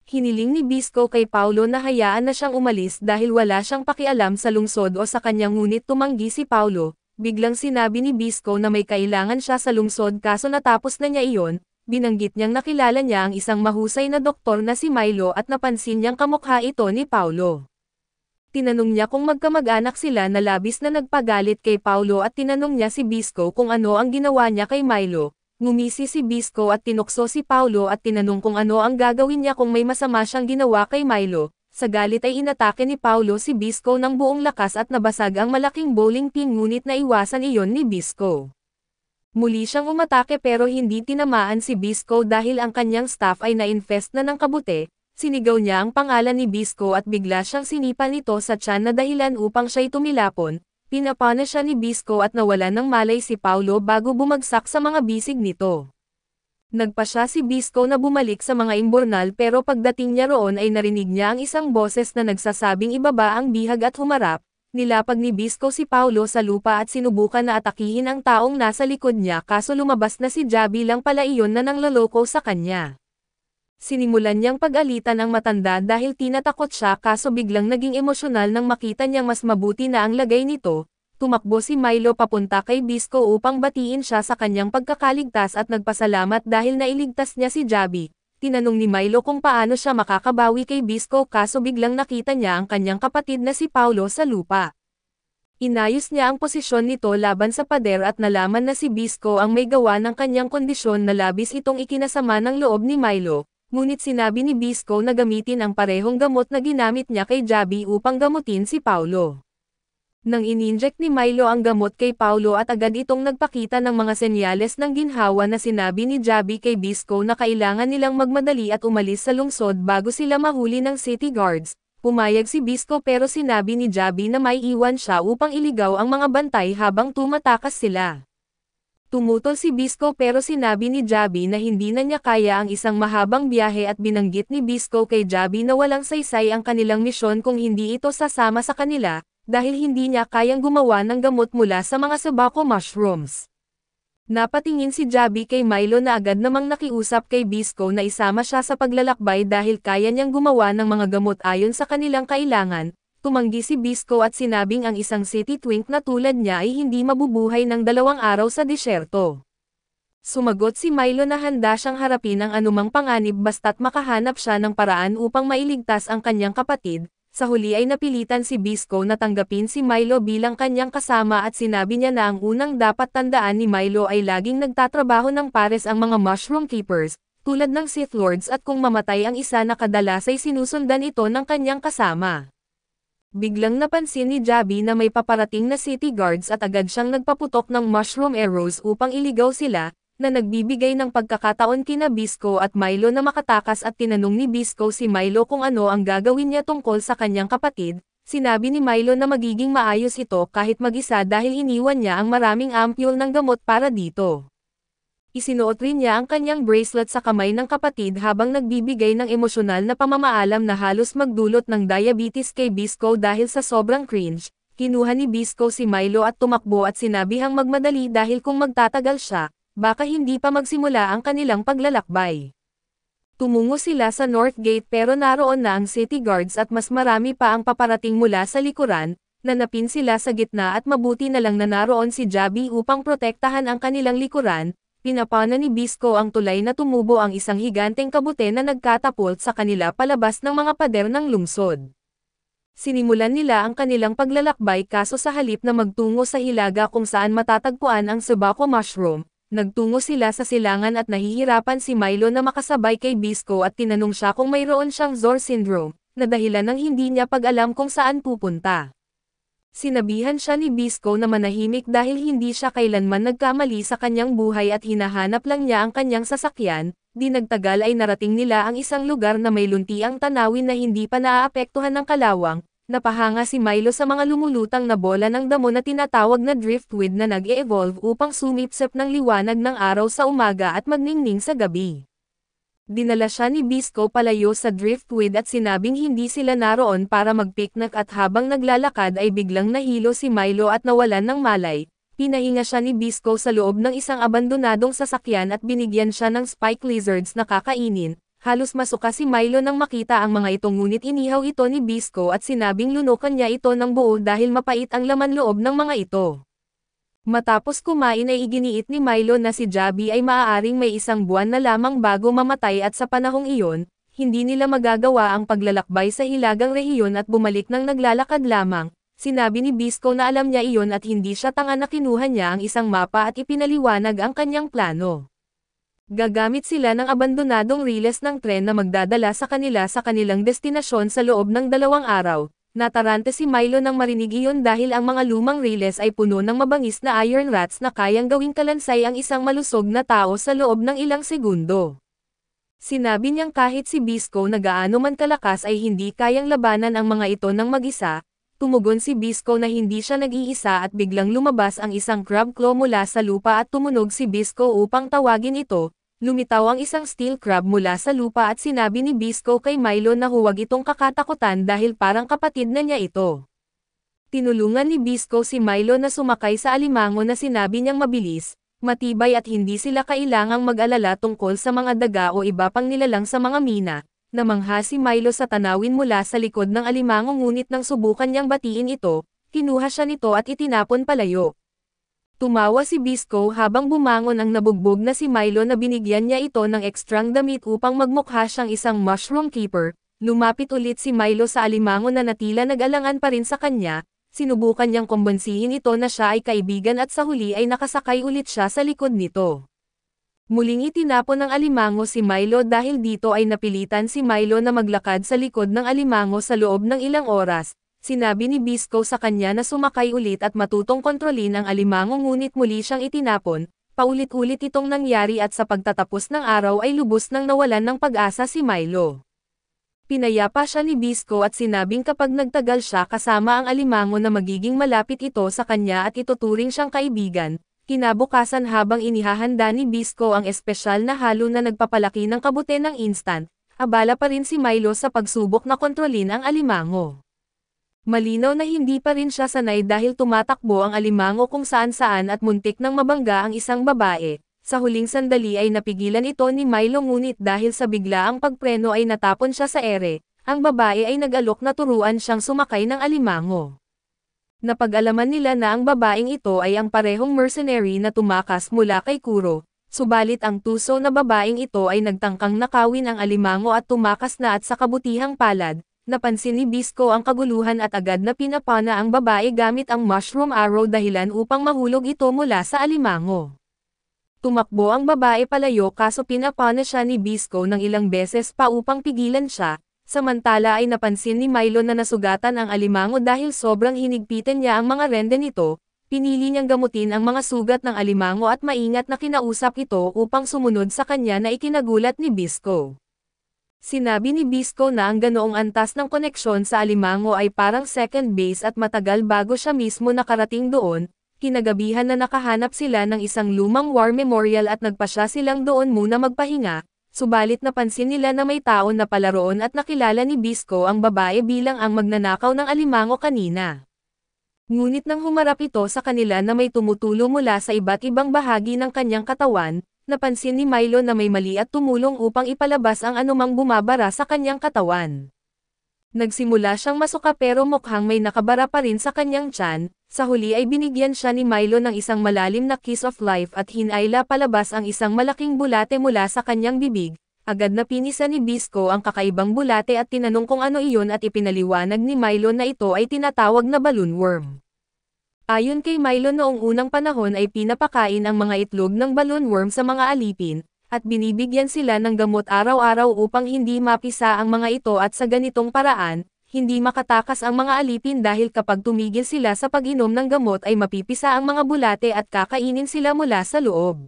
Hiniling ni Bisco kay Paulo na hayaan na siyang umalis dahil wala siyang pakialam sa lungsod o sa kanyang ngunit tumanggi si Paulo. Biglang sinabi ni Bisco na may kailangan siya sa lungsod kaso natapos na niya iyon. Binanggit niyang nakilala niya ang isang mahusay na doktor na si Milo at napansin niyang kamukha ito ni Paulo. Tinanong niya kung magkamag-anak sila na labis na nagpagalit kay Paulo at tinanong niya si Bisco kung ano ang ginawa niya kay Milo. Ngumisi si Bisco at tinukso si Paulo at tinanong kung ano ang gagawin niya kung may masama siyang ginawa kay Milo. Sa galit ay inatake ni Paulo si Bisco ng buong lakas at nabasag ang malaking bowling pin ngunit naiwasan iyon ni Bisco. Muli siyang umatake pero hindi tinamaan si Bisco dahil ang kanyang staff ay na-infest na ng kabute. Sinigaw niya ang pangalan ni Bisco at bigla siyang sinipa nito sa tiyan na dahilan upang siya'y tumilapon. Pinapana siya ni Bisco at nawala ng malay si Paulo bago bumagsak sa mga bisig nito. Nagpa siya si Bisco na bumalik sa mga imburnal pero pagdating niya roon ay narinig niya ang isang boses na nagsasabing ibaba ang bihag at humarap. Nilapag ni Bisco si Paulo sa lupa at sinubukan na atakihin ang taong nasa likod niya kaso lumabas na si Javi lang pala iyon na nangloloko sa kanya. Sinimulan niyang pag-alitan ang matanda dahil tinatakot siya kaso biglang naging emosyonal nang makita niyang mas mabuti na ang lagay nito. Tumakbo si Milo papunta kay Bisco upang batiin siya sa kanyang pagkakaligtas at nagpasalamat dahil nailigtas niya si Javi. Tinanong ni Milo kung paano siya makakabawi kay Bisco kaso biglang nakita niya ang kanyang kapatid na si Paulo sa lupa. Inayos niya ang posisyon nito laban sa pader at nalaman na si Bisco ang may gawa ng kanyang kondisyon na labis itong ikinasama ng loob ni Milo, ngunit sinabi ni Bisco na gamitin ang parehong gamot na ginamit niya kay Javi upang gamutin si Paulo. Nang ininject ni Milo ang gamot kay Paulo at agad itong nagpakita ng mga senyales ng ginhawa na sinabi ni Javi kay Bisco na kailangan nilang magmadali at umalis sa lungsod bago sila mahuli ng city guards. Pumayag si Bisco pero sinabi ni Javi na may iwan siya upang iligaw ang mga bantay habang tumatakas sila. Tumutol si Bisco pero sinabi ni Javi na hindi na niya kaya ang isang mahabang biyahe at binanggit ni Bisco kay Javi na walang saysay ang kanilang misyon kung hindi ito sasama sa kanila, dahil hindi niya kayang gumawa ng gamot mula sa mga sabako mushrooms. Napatingin si Javi kay Milo na agad namang nakiusap kay Bisco na isama siya sa paglalakbay dahil kaya niyang gumawa ng mga gamot ayon sa kanilang kailangan. Tumanggi si Bisco at sinabing ang isang city twink na tulad niya ay hindi mabubuhay ng 2 araw sa disyerto. Sumagot si Milo na handa siyang harapin ang anumang panganib basta't makahanap siya ng paraan upang mailigtas ang kanyang kapatid. Sa huli ay napilitan si Bisco na tanggapin si Milo bilang kanyang kasama at sinabi niya na ang unang dapat tandaan ni Milo ay laging nagtatrabaho ng pares ang mga Mushroom Keepers, tulad ng Sith Lords, at kung mamatay ang isa na kadalas ay sinusundan ito ng kanyang kasama. Biglang napansin ni Javi na may paparating na city guards at agad siyang nagpaputok ng mushroom arrows upang iligaw sila, na nagbibigay ng pagkakataon kina Bisco at Milo na makatakas at tinanong ni Bisco si Milo kung ano ang gagawin niya tungkol sa kanyang kapatid. Sinabi ni Milo na magiging maayos ito kahit mag-isa dahil iniwan niya ang maraming ampule ng gamot para dito. Isinuot rin niya ang kanyang bracelet sa kamay ng kapatid habang nagbibigay ng emosyonal na pamamaalam na halos magdulot ng diabetes kay Bisco dahil sa sobrang cringe. Kinuha ni Bisco si Milo at tumakbo at sinabihang magmadali dahil kung magtatagal siya, baka hindi pa magsimula ang kanilang paglalakbay. Tumungo sila sa North Gate pero naroon na ang city guards at mas marami pa ang paparating mula sa likuran. Nanapin sila sa gitna at mabuti na lang na naroon si Javi upang protektahan ang kanilang likuran. Pinapana ni Bisco ang tulay na tumubo ang isang higanteng kabute na nagkatapult sa kanila palabas ng mga pader ng lungsod. Sinimulan nila ang kanilang paglalakbay kaso sa halip na magtungo sa hilaga kung saan matatagpuan ang sabako mushroom, nagtungo sila sa silangan at nahihirapan si Milo na makasabay kay Bisco at tinanong siya kung mayroon siyang Zor syndrome, na dahilan ng hindi niya pag-alam kung saan pupunta. Sinabihan siya ni Bisco na manahimik dahil hindi siya kailanman nagkamali sa kanyang buhay at hinahanap lang niya ang kanyang sasakyan. Di nagtagal ay narating nila ang isang lugar na may luntiang tanawin na hindi pa naaapektuhan ng kalawang. Napahanga si Milo sa mga lumulutang na bola ng damo na tinatawag na driftwood na nag-e-evolve upang sumipsip ng liwanag ng araw sa umaga at magningning sa gabi. Dinala siya ni Bisco palayo sa driftwood at sinabing hindi sila naroon para mag-picnic at habang naglalakad ay biglang nahilo si Milo at nawalan ng malay. Pinahinga siya ni Bisco sa loob ng isang abandonadong sasakyan at binigyan siya ng spike lizards na kakainin. Halos masuka si Milo nang makita ang mga ito ngunit inihaw ito ni Bisco at sinabing lunukan niya ito ng buo dahil mapait ang laman loob ng mga ito. Matapos kumain ay iginiit ni Milo na si Javi ay maaaring may 1 buwan na lamang bago mamatay at sa panahong iyon, hindi nila magagawa ang paglalakbay sa hilagang rehiyon at bumalik ng naglalakad lamang. Sinabi ni Bisco na alam niya iyon at hindi siya tanga na kinuha niya ang isang mapa at ipinaliwanag ang kanyang plano. Gagamit sila ng abandonadong riles ng tren na magdadala sa kanilang destinasyon sa loob ng 2 araw. Natarante si Milo nang marinig iyon dahil ang mga lumang riles ay puno ng mabangis na iron rats na kayang gawing kalansay ang isang malusog na tao sa loob ng ilang segundo. Sinabi niyang kahit si Bisco na gaano man kalakas ay hindi kayang labanan ang mga ito ng mag-isa. Tumugon si Bisco na hindi siya nag-iisa at biglang lumabas ang isang crab claw mula sa lupa at tumunog si Bisco upang tawagin ito. Lumitaw ang isang steel crab mula sa lupa at sinabi ni Bisco kay Milo na huwag itong kakatakutan dahil parang kapatid na niya ito. Tinulungan ni Bisco si Milo na sumakay sa alimango na sinabi niyang mabilis, matibay at hindi sila kailangang mag-alala tungkol sa mga daga o iba pang nilalang sa mga mina. Namangha si Milo sa tanawin mula sa likod ng alimango ngunit nang subukan niyang batiin ito, kinuha siya nito at itinapon palayo. Tumawa si Bisco habang bumangon ang nabugbog na si Milo na binigyan niya ito ng ekstrang damit upang magmukha siyang isang mushroom keeper. Lumapit ulit si Milo sa alimango na natila nag-alangan pa rin sa kanya. sinubukan niyang kumbinsihin ito na siya ay kaibigan at sa huli ay nakasakay ulit siya sa likod nito. Muling itinapon ng alimango si Milo dahil dito ay napilitan si Milo na maglakad sa likod ng alimango sa loob ng ilang oras. Sinabi ni Bisco sa kanya na sumakay ulit at matutong kontrolin ang alimango ngunit muli siyang itinapon. Paulit-ulit itong nangyari at sa pagtatapos ng araw ay lubos nang nawalan ng pag-asa si Milo. Pinayapa siya ni Bisco at sinabing kapag nagtagal siya kasama ang alimango na magiging malapit ito sa kanya at ituturing siyang kaibigan. Kinabukasan habang inihahanda ni Bisco ang espesyal na halo na nagpapalaki ng kabute ng instant, abala pa rin si Milo sa pagsubok na kontrolin ang alimango. Malinaw na hindi pa rin siya sanay dahil tumatakbo ang alimango kung saan-saan at muntik nang mabangga ang isang babae. Sa huling sandali ay napigilan ito ni Milo ngunit dahil sa biglaang pagpreno ay natapon siya sa ere, ang babae ay nag-alok na turuan siyang sumakay ng alimango. Napag-alaman nila na ang babaeng ito ay ang parehong mercenary na tumakas mula kay Kuro, subalit ang tuso na babaeng ito ay nagtangkang nakawin ang alimango at tumakas na at sa kabutihang palad. Napansin ni Bisco ang kaguluhan at agad na pinapana ang babae gamit ang mushroom arrow dahilan upang mahulog ito mula sa alimango. Tumakbo ang babae palayo kaso pinapana siya ni Bisco ng ilang beses pa upang pigilan siya, samantala ay napansin ni Milo na nasugatan ang alimango dahil sobrang hinigpitan niya ang mga rende nito, pinili niyang gamutin ang mga sugat ng alimango at maingat na kinausap ito upang sumunod sa kanya na ikinagulat ni Bisco. Sinabi ni Bisco na ang ganoong antas ng koneksyon sa alimango ay parang second base at matagal bago siya mismo nakarating doon. Kinagabihan na nakahanap sila ng isang lumang war memorial at nagpasya silang doon muna magpahinga, subalit napansin nila na may tao na palaroon at nakilala ni Bisco ang babae bilang ang magnanakaw ng alimango kanina. Ngunit nang humarap ito sa kanila na may tumutulo mula sa iba't ibang bahagi ng kanyang katawan, napansin ni Milo na may mali at tumulong upang ipalabas ang anumang bumabara sa kanyang katawan. Nagsimula siyang masuka pero mukhang may nakabara pa rin sa kanyang tiyan, sa huli ay binigyan siya ni Milo ng isang malalim na kiss of life at hinayla palabas ang isang malaking bulate mula sa kanyang bibig. Agad na pinisa ni Bisco ang kakaibang bulate at tinanong kung ano iyon at ipinaliwanag ni Milo na ito ay tinatawag na balloon worm. Ayon kay Milo noong unang panahon ay pinapakain ang mga itlog ng balloon worm sa mga alipin, at binibigyan sila ng gamot araw-araw upang hindi mapisa ang mga ito at sa ganitong paraan, hindi makatakas ang mga alipin dahil kapag tumigil sila sa pag-inom ng gamot ay mapipisa ang mga bulate at kakainin sila mula sa loob.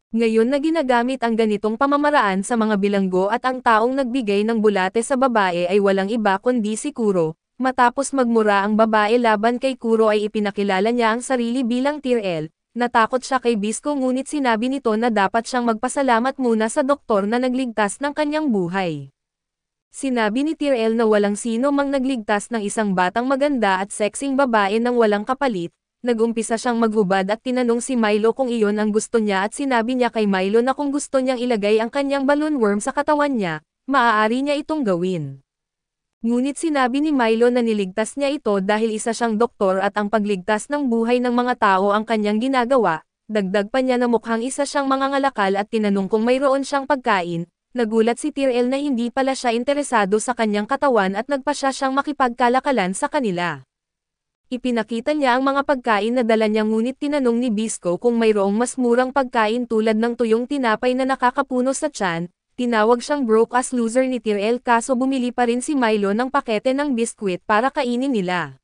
Ngayon na ginagamit ang ganitong pamamaraan sa mga bilanggo at ang taong nagbigay ng bulate sa babae ay walang iba kundi si Kuro. Matapos magmura ang babae laban kay Kuro ay ipinakilala niya ang sarili bilang Tier L. Natakot siya kay Bisco ngunit sinabi nito na dapat siyang magpasalamat muna sa doktor na nagligtas ng kanyang buhay. Sinabi ni Tier L na walang sino mang nagligtas ng isang batang maganda at sexing babae nang walang kapalit. Nagumpisa siyang maghubad at tinanong si Milo kung iyon ang gusto niya at sinabi niya kay Milo na kung gusto niyang ilagay ang kanyang balloon worm sa katawan niya, maaari niya itong gawin. Ngunit sinabi ni Milo na niligtas niya ito dahil isa siyang doktor at ang pagligtas ng buhay ng mga tao ang kanyang ginagawa. Dagdag pa niya na mukhang isa siyang mangangalakal at tinanong kung mayroon siyang pagkain. Nagulat si Tier L na hindi pala siya interesado sa kanyang katawan at nagpasya siyang makipagkalakalan sa kanila. Ipinakita niya ang mga pagkain na dala niya ngunit tinanong ni Bisco kung mayroong mas murang pagkain tulad ng tuyong tinapay na nakakapuno sa tiyan. Tinawag siyang broke as loser ni Tier L kaso bumili pa rin si Milo ng pakete ng biskwit para kainin nila.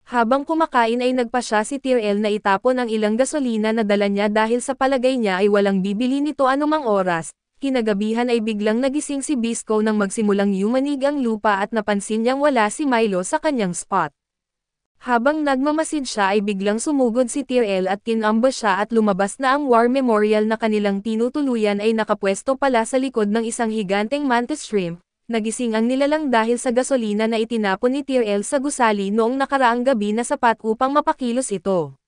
Habang kumakain ay nagpasya si Tier L na itapon ang ilang gasolina na dala niya dahil sa palagay niya ay walang bibili nito anumang oras. Kinagabihan ay biglang nagising si Bisco nang magsimulang yumanig ang lupa at napansin niyang wala si Milo sa kanyang spot. Habang nagmamasid siya ay biglang sumugod si Tier L at kinambush siya at lumabas na ang war memorial na kanilang tinutuluyan ay nakapwesto pala sa likod ng isang higanteng mantis shrimp. Nagising ang nilalang dahil sa gasolina na itinapon ni Tier L sa gusali noong nakaraang gabi na sapat upang mapakilos ito.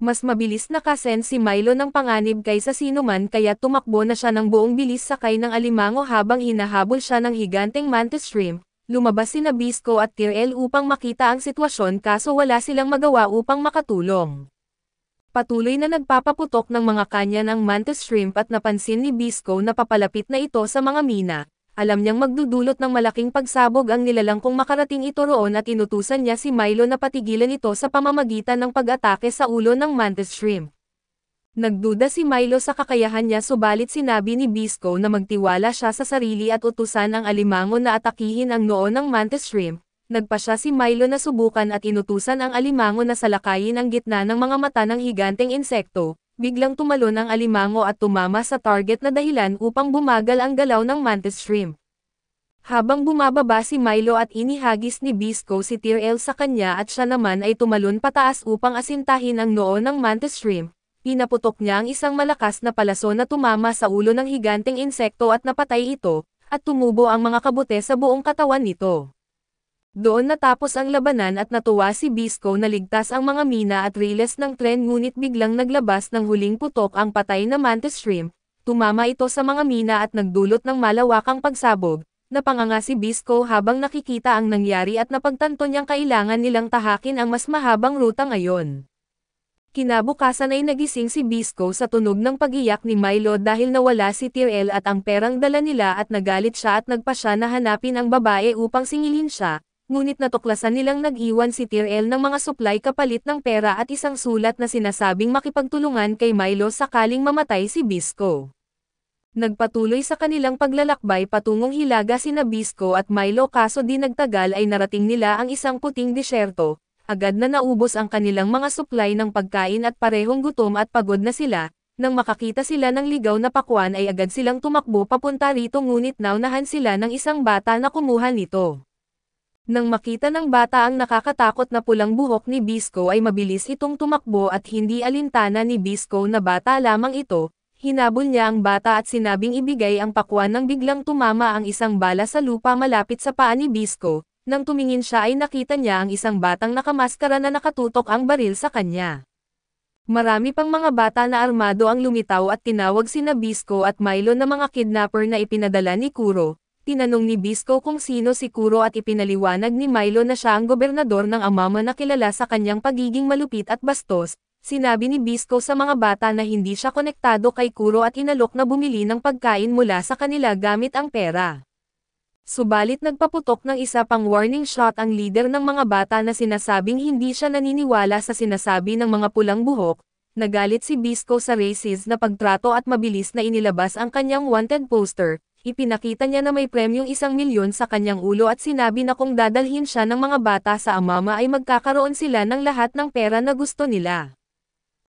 Mas mabilis nakasen si Milo ng panganib kaysa sinuman kaya tumakbo na siya ng buong bilis sakay ng alimango habang hinahabol siya ng higanteng mantis shrimp. Lumabas sina Bisco at Tier L upang makita ang sitwasyon kaso wala silang magawa upang makatulong. Patuloy na nagpapaputok ng mga kanya ng mantis shrimp at napansin ni Bisco na papalapit na ito sa mga mina. alam niyang magdudulot ng malaking pagsabog ang nilalang kung makarating ito roon at inutusan niya si Milo na patigilan ito sa pamamagitan ng pag-atake sa ulo ng mantis shrimp. Nagduda si Milo sa kakayahan niya subalit sinabi ni Bisco na magtiwala siya sa sarili at utusan ang alimango na atakihin ang noo ng mantis shrimp. Nagpa siya si Milo na subukan at inutusan ang alimango na salakayin ang gitna ng mga mata ng higanteng insekto. Biglang tumalon ang alimango at tumama sa target na dahilan upang bumagal ang galaw ng mantis shrimp. Habang bumababa si Milo at inihagis ni Bisco si Tyrell sa kanya at siya naman ay tumalon pataas upang asintahin ang noo ng mantis shrimp, pinaputok niya ang isang malakas na palaso na tumama sa ulo ng higanteng insekto at napatay ito, at tumubo ang mga kabute sa buong katawan nito. Doon natapos ang labanan at natuwa si Bisco na ligtas ang mga mina at riles ng tren ngunit biglang naglabas ng huling putok ang patay na mantis shrimp, tumama ito sa mga mina at nagdulot ng malawakang pagsabog, napanganga si Bisco habang nakikita ang nangyari at napagtanto niyang kailangan nilang tahakin ang mas mahabang ruta ngayon. Kinabukasan ay nagising si Bisco sa tunog ng pag-iyak ni Milo dahil nawala si Tyrell at ang perang dala nila at nagalit siya at nagpa siya na hanapin ang babae upang singilin siya. Ngunit natuklasan nilang nag-iwan si Tyrell ng mga supply kapalit ng pera at isang sulat na sinasabing makipagtulungan kay Milo sakaling mamatay si Bisco. Nagpatuloy sa kanilang paglalakbay patungong Hilaga sina Bisco at Milo kaso di nagtagal ay narating nila ang isang puting disyerto, agad na naubos ang kanilang mga supply ng pagkain at parehong gutom at pagod na sila. Nang makakita sila ng ligaw na pakwan ay agad silang tumakbo papunta rito ngunit naunahan sila ng isang bata na kumuha nito. Nang makita ng bata ang nakakatakot na pulang buhok ni Bisco ay mabilis itong tumakbo at hindi alintana ni Bisco na bata lamang ito, hinabol niya ang bata at sinabing ibigay ang pakwan nang biglang tumama ang isang bala sa lupa malapit sa paa ni Bisco, nang tumingin siya ay nakita niya ang isang batang nakamaskara na nakatutok ang baril sa kanya. Marami pang mga bata na armado ang lumitaw at tinawag sina Bisco at Milo na mga kidnapper na ipinadala ni Kuro. Tinanong ni Bisco kung sino si Kuro at ipinaliwanag ni Milo na siya ang gobernador ng Amama na kilala sa kanyang pagiging malupit at bastos. Sinabi ni Bisco sa mga bata na hindi siya konektado kay Kuro at inalok na bumili ng pagkain mula sa kanila gamit ang pera. Subalit nagpaputok ng isa pang warning shot ang leader ng mga bata na sinasabing hindi siya naniniwala sa sinasabi ng mga pulang buhok. Nagalit si Bisco sa racist na pagtrato at mabilis na inilabas ang kanyang wanted poster. Ipinakita niya na may premyong 1,000,000 sa kanyang ulo at sinabi na kung dadalhin siya ng mga bata sa Amama ay magkakaroon sila ng lahat ng pera na gusto nila.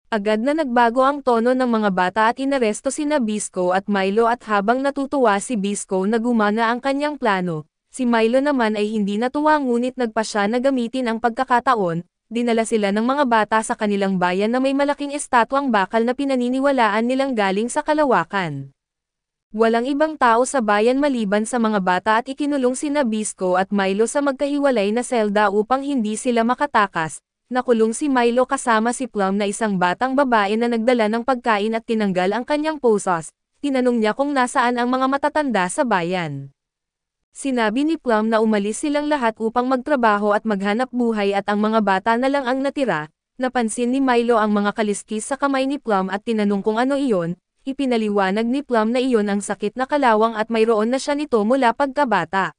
Agad na nagbago ang tono ng mga bata at inaresto sina Bisco at Milo at habang natutuwa si Bisco na gumana ang kanyang plano, si Milo naman ay hindi natuwa ngunit nagpa siya na gamitin ang pagkakataon, dinala sila ng mga bata sa kanilang bayan na may malaking estatwang bakal na pinaniniwalaan nilang galing sa kalawakan. Walang ibang tao sa bayan maliban sa mga bata at ikinulong sina Bisco at Milo sa magkahiwalay na selda upang hindi sila makatakas. Nakulong si Milo kasama si Plum na isang batang babae na nagdala ng pagkain at tinanggal ang kanyang posos. Tinanong niya kung nasaan ang mga matatanda sa bayan. Sinabi ni Plum na umalis silang lahat upang magtrabaho at maghanap buhay at ang mga bata na lang ang natira. Napansin ni Milo ang mga kaliskis sa kamay ni Plum at tinanong kung ano iyon. Ipinaliwanag ni Plum na iyon ang sakit na kalawang at mayroon na siya nito mula pagkabata.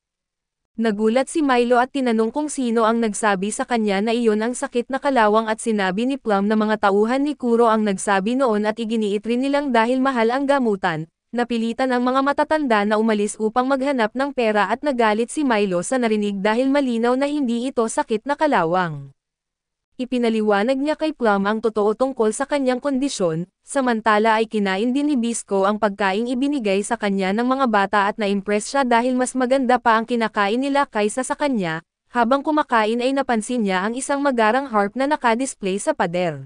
Nagulat si Milo at tinanong kung sino ang nagsabi sa kanya na iyon ang sakit na kalawang at sinabi ni Plum na mga tauhan ni Kuro ang nagsabi noon at iginiit rin nilang dahil mahal ang gamutan. Napilitan ang mga matatanda na umalis upang maghanap ng pera at nagalit si Milo sa narinig dahil malinaw na hindi ito sakit na kalawang. Ipinaliwanag niya kay Plum ang totoo tungkol sa kanyang kondisyon, samantala ay kinain din ni Bisco ang pagkaing ibinigay sa kanya ng mga bata at na-impress siya dahil mas maganda pa ang kinakain nila kaysa sa kanya, habang kumakain ay napansin niya ang isang magarang harp na nakadisplay sa pader.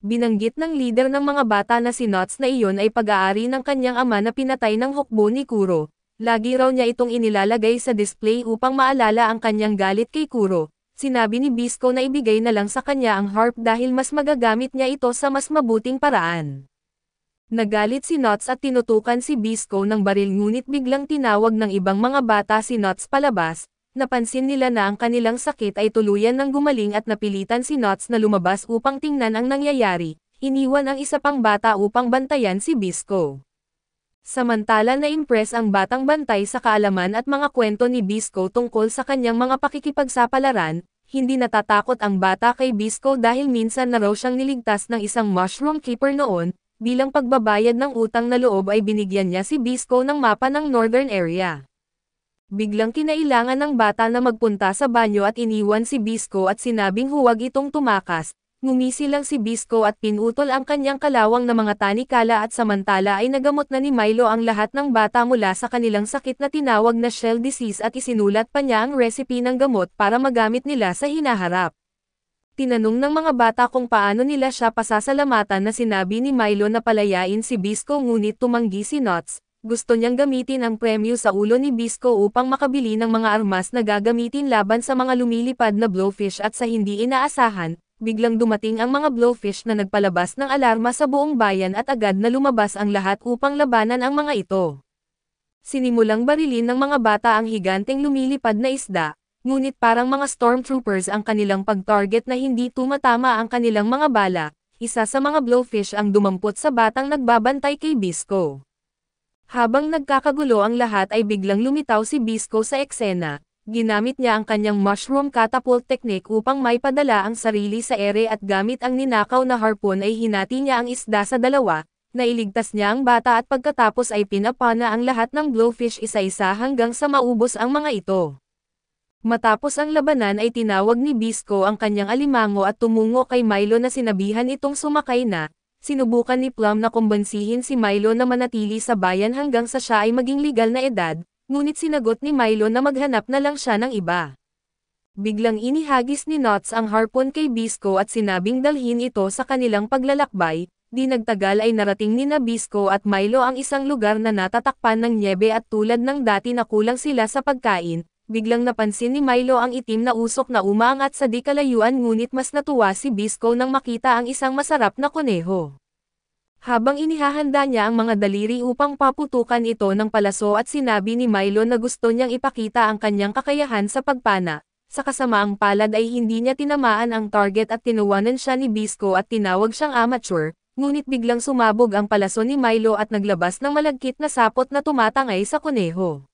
Binanggit ng leader ng mga bata na si Nuts na iyon ay pag-aari ng kanyang ama na pinatay ng hukbo ni Kuro. Lagi raw niya itong inilalagay sa display upang maalala ang kanyang galit kay Kuro. Sinabi ni Bisco na ibigay na lang sa kanya ang harp dahil mas magagamit niya ito sa mas mabuting paraan. Nagalit si Nuts at tinutukan si Bisco ng baril ngunit biglang tinawag ng ibang mga bata si Nuts palabas. Napansin nila na ang kanilang sakit ay tuluyan ng gumaling at napilitan si Nuts na lumabas upang tingnan ang nangyayari. Iniwan ang isa pang bata upang bantayan si Bisco. Samantala na-impress ang batang bantay sa kaalaman at mga kwento ni Bisco tungkol sa kanyang mga pakikipagsapalaran, hindi natatakot ang bata kay Bisco dahil minsan na raw siyang niligtas ng isang mushroom keeper noon, bilang pagbabayad ng utang na loob ay binigyan niya si Bisco ng mapa ng northern area. Biglang kinailangan ng bata na magpunta sa banyo at iniwan si Bisco at sinabing huwag itong tumakas. Ngumisi lang si Bisco at pinutol ang kanyang kalawang na mga tanikala at samantala ay nagamot na ni Milo ang lahat ng bata mula sa kanilang sakit na tinawag na shell disease at isinulat pa niya ang recipe ng gamot para magamit nila sa hinaharap. Tinanong ng mga bata kung paano nila siya pasasalamatan na sinabi ni Milo na palayain si Bisco ngunit tumanggi si Nuts. Gusto niyang gamitin ang premyo sa ulo ni Bisco upang makabili ng mga armas na gagamitin laban sa mga lumilipad na blowfish at sa hindi inaasahan. Biglang dumating ang mga blowfish na nagpalabas ng alarma sa buong bayan at agad na lumabas ang lahat upang labanan ang mga ito. Sinimulang barilin ng mga bata ang higanteng lumilipad na isda, ngunit parang mga stormtroopers ang kanilang pag-target na hindi tumatama ang kanilang mga bala. Isa sa mga blowfish ang dumampot sa batang nagbabantay kay Bisco. Habang nagkakagulo ang lahat ay biglang lumitaw si Bisco sa eksena. Ginamit niya ang kanyang mushroom catapult technique upang maipadala ang sarili sa ere at gamit ang ninakaw na harpoon ay hinati niya ang isda sa dalawa, nailigtas niya ang bata at pagkatapos ay pinapana ang lahat ng blowfish isa-isa hanggang sa maubos ang mga ito. Matapos ang labanan ay tinawag ni Bisco ang kanyang alimango at tumungo kay Milo na sinabihan itong sumakay na. Sinubukan ni Plum na kumbansihin si Milo na manatili sa bayan hanggang sa siya ay maging legal na edad. Ngunit sinagot ni Milo na maghanap na lang siya ng iba. Biglang inihagis ni Nuts ang harpoon kay Bisco at sinabing dalhin ito sa kanilang paglalakbay. Di nagtagal ay narating ni Bisco at Milo ang isang lugar na natatakpan ng nyebe at tulad ng dati na kulang sila sa pagkain, biglang napansin ni Milo ang itim na usok na umaangat sa di kalayuan ngunit mas natuwa si Bisco nang makita ang isang masarap na kuneho. Habang inihahanda niya ang mga daliri upang paputukan ito ng palaso at sinabi ni Milo na gusto niyang ipakita ang kanyang kakayahan sa pagpana, sa kasamaang palad ay hindi niya tinamaan ang target at tinuwanan siya ni Bisco at tinawag siyang amateur, ngunit biglang sumabog ang palaso ni Milo at naglabas ng malagkit na sapot na tumatangay sa kuneho.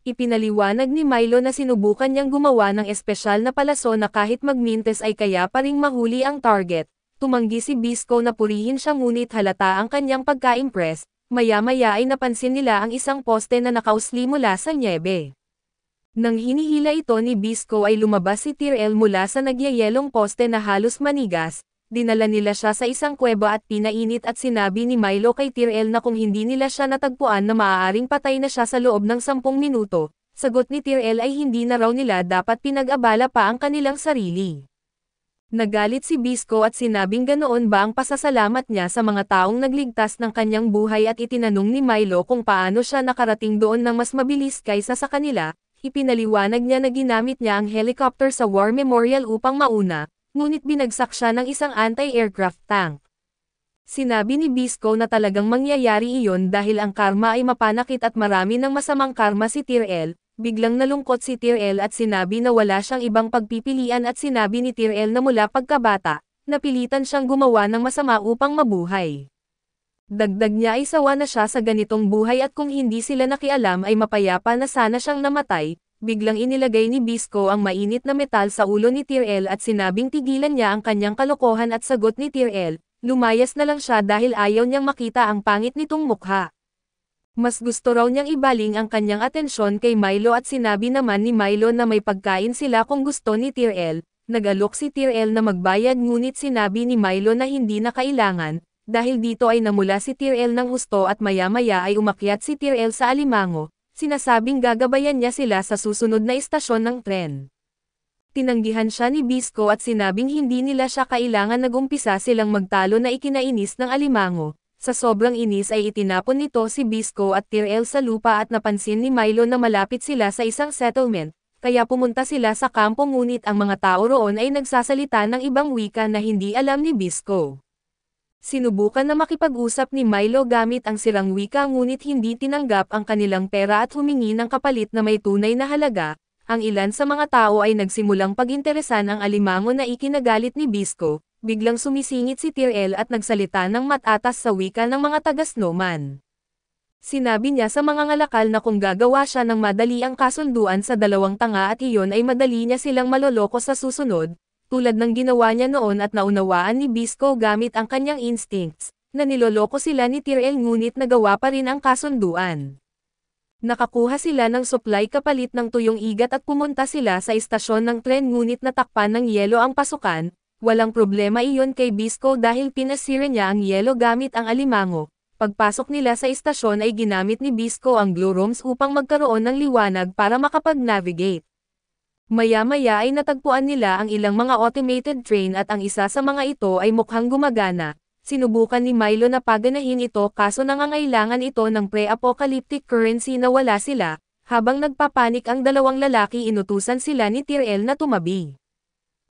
Ipinaliwanag ni Milo na sinubukan niyang gumawa ng espesyal na palaso na kahit magmintes ay kaya pa ring mahuli ang target. Tumanggi si Bisco na purihin siya ngunit halata ang kanyang pagka-impress, maya-maya ay napansin nila ang isang poste na nakausli mula sa nyebe. Nang hinihila ito ni Bisco ay lumabas si Tyrell mula sa nagyayelong poste na halos manigas, dinala nila siya sa isang kuweba at pinainit at sinabi ni Milo kay Tyrell na kung hindi nila siya natagpuan na maaaring patay na siya sa loob ng 10 minuto, sagot ni Tyrell ay hindi na raw nila dapat pinag-abala pa ang kanilang sarili. Nagalit si Bisco at sinabing ganoon ba ang pasasalamat niya sa mga taong nagligtas ng kanyang buhay at itinanong ni Milo kung paano siya nakarating doon ng mas mabilis kaysa sa kanila. Ipinaliwanag niya na ginamit niya ang helicopter sa War Memorial upang mauna, ngunit binagsak siya ng isang anti-aircraft tank. Sinabi ni Bisco na talagang mangyayari iyon dahil ang karma ay mapanakit at marami ng masamang karma si Tyrell. Biglang nalungkot si Tyrell at sinabi na wala siyang ibang pagpipilian at sinabi ni Tyrell na mula pagkabata, napilitan siyang gumawa ng masama upang mabuhay. Dagdag niya ay sawa na siya sa ganitong buhay at kung hindi sila nakialam ay mapayapa na sana siyang namatay. Biglang inilagay ni Bisco ang mainit na metal sa ulo ni Tyrell at sinabing tigilan niya ang kanyang kalokohan at sagot ni Tyrell, lumayas na lang siya dahil ayaw niyang makita ang pangit nitong mukha. Mas gusto raw niyang ibaling ang kanyang atensyon kay Milo at sinabi naman ni Milo na may pagkain sila kung gusto ni Tyrell. Nag-alok si Tyrell na magbayad ngunit sinabi ni Milo na hindi na kailangan, dahil dito ay namula si Tyrell ng husto at maya-maya ay umakyat si Tyrell sa alimango, sinasabing gagabayan niya sila sa susunod na istasyon ng tren. Tinanggihan siya ni Bisco at sinabing hindi nila siya kailangan nag-umpisa silang magtalo na ikinainis ng alimango. Sa sobrang inis ay itinapon nito si Bisco at Tyrell sa lupa at napansin ni Milo na malapit sila sa isang settlement, kaya pumunta sila sa kampo ngunit ang mga tao roon ay nagsasalita ng ibang wika na hindi alam ni Bisco. Sinubukan na makipag-usap ni Milo gamit ang sirang wika ngunit hindi tinanggap ang kanilang pera at humingi ng kapalit na may tunay na halaga. Ang ilan sa mga tao ay nagsimulang pag-interesan ang alimango na ikinagalit ni Bisco. Biglang sumisingit si Tyrell at nagsalita ng matatas sa wika ng mga taga-snowman. Sinabi niya sa mga ngalakal na kung gagawa siya ng madali ang kasunduan sa dalawang tanga at iyon ay madali niya silang maloloko sa susunod, tulad ng ginawa niya noon at naunawaan ni Bisco gamit ang kanyang instincts, na niloloko sila ni Tyrell ngunit nagawa pa rin ang kasunduan. Nakakuha sila ng supply kapalit ng tuyong igat at pumunta sila sa istasyon ng tren ngunit natakpan ng yelo ang pasukan, walang problema iyon kay Bisco dahil pinasira niya ang yelo gamit ang alimango. Pagpasok nila sa istasyon ay ginamit ni Bisco ang glow rooms upang magkaroon ng liwanag para makapag-navigate. Maya-maya ay natagpuan nila ang ilang mga automated train at ang isa sa mga ito ay mukhang gumagana. Sinubukan ni Milo na paganahin ito kaso nangangailangan ito ng pre-apocalyptic currency na wala sila, habang nagpapanik ang dalawang lalaki inutusan sila ni Tyrell na tumabi.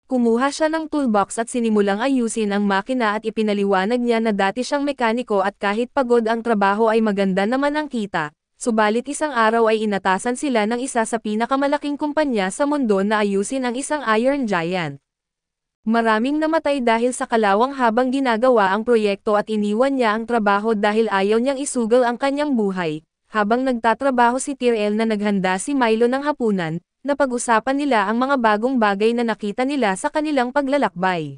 Kumuha siya ng toolbox at sinimulang ayusin ang makina at ipinaliwanag niya na dati siyang mekaniko at kahit pagod ang trabaho ay maganda naman ang kita, subalit isang araw ay inatasan sila ng isa sa pinakamalaking kumpanya sa mundo na ayusin ang isang Iron Giant. Maraming namatay dahil sa kalawang habang ginagawa ang proyekto at iniwan niya ang trabaho dahil ayaw niyang isugal ang kanyang buhay. Habang nagtatrabaho si Tyrell na naghanda si Milo ng hapunan, napag-usapan nila ang mga bagong bagay na nakita nila sa kanilang paglalakbay.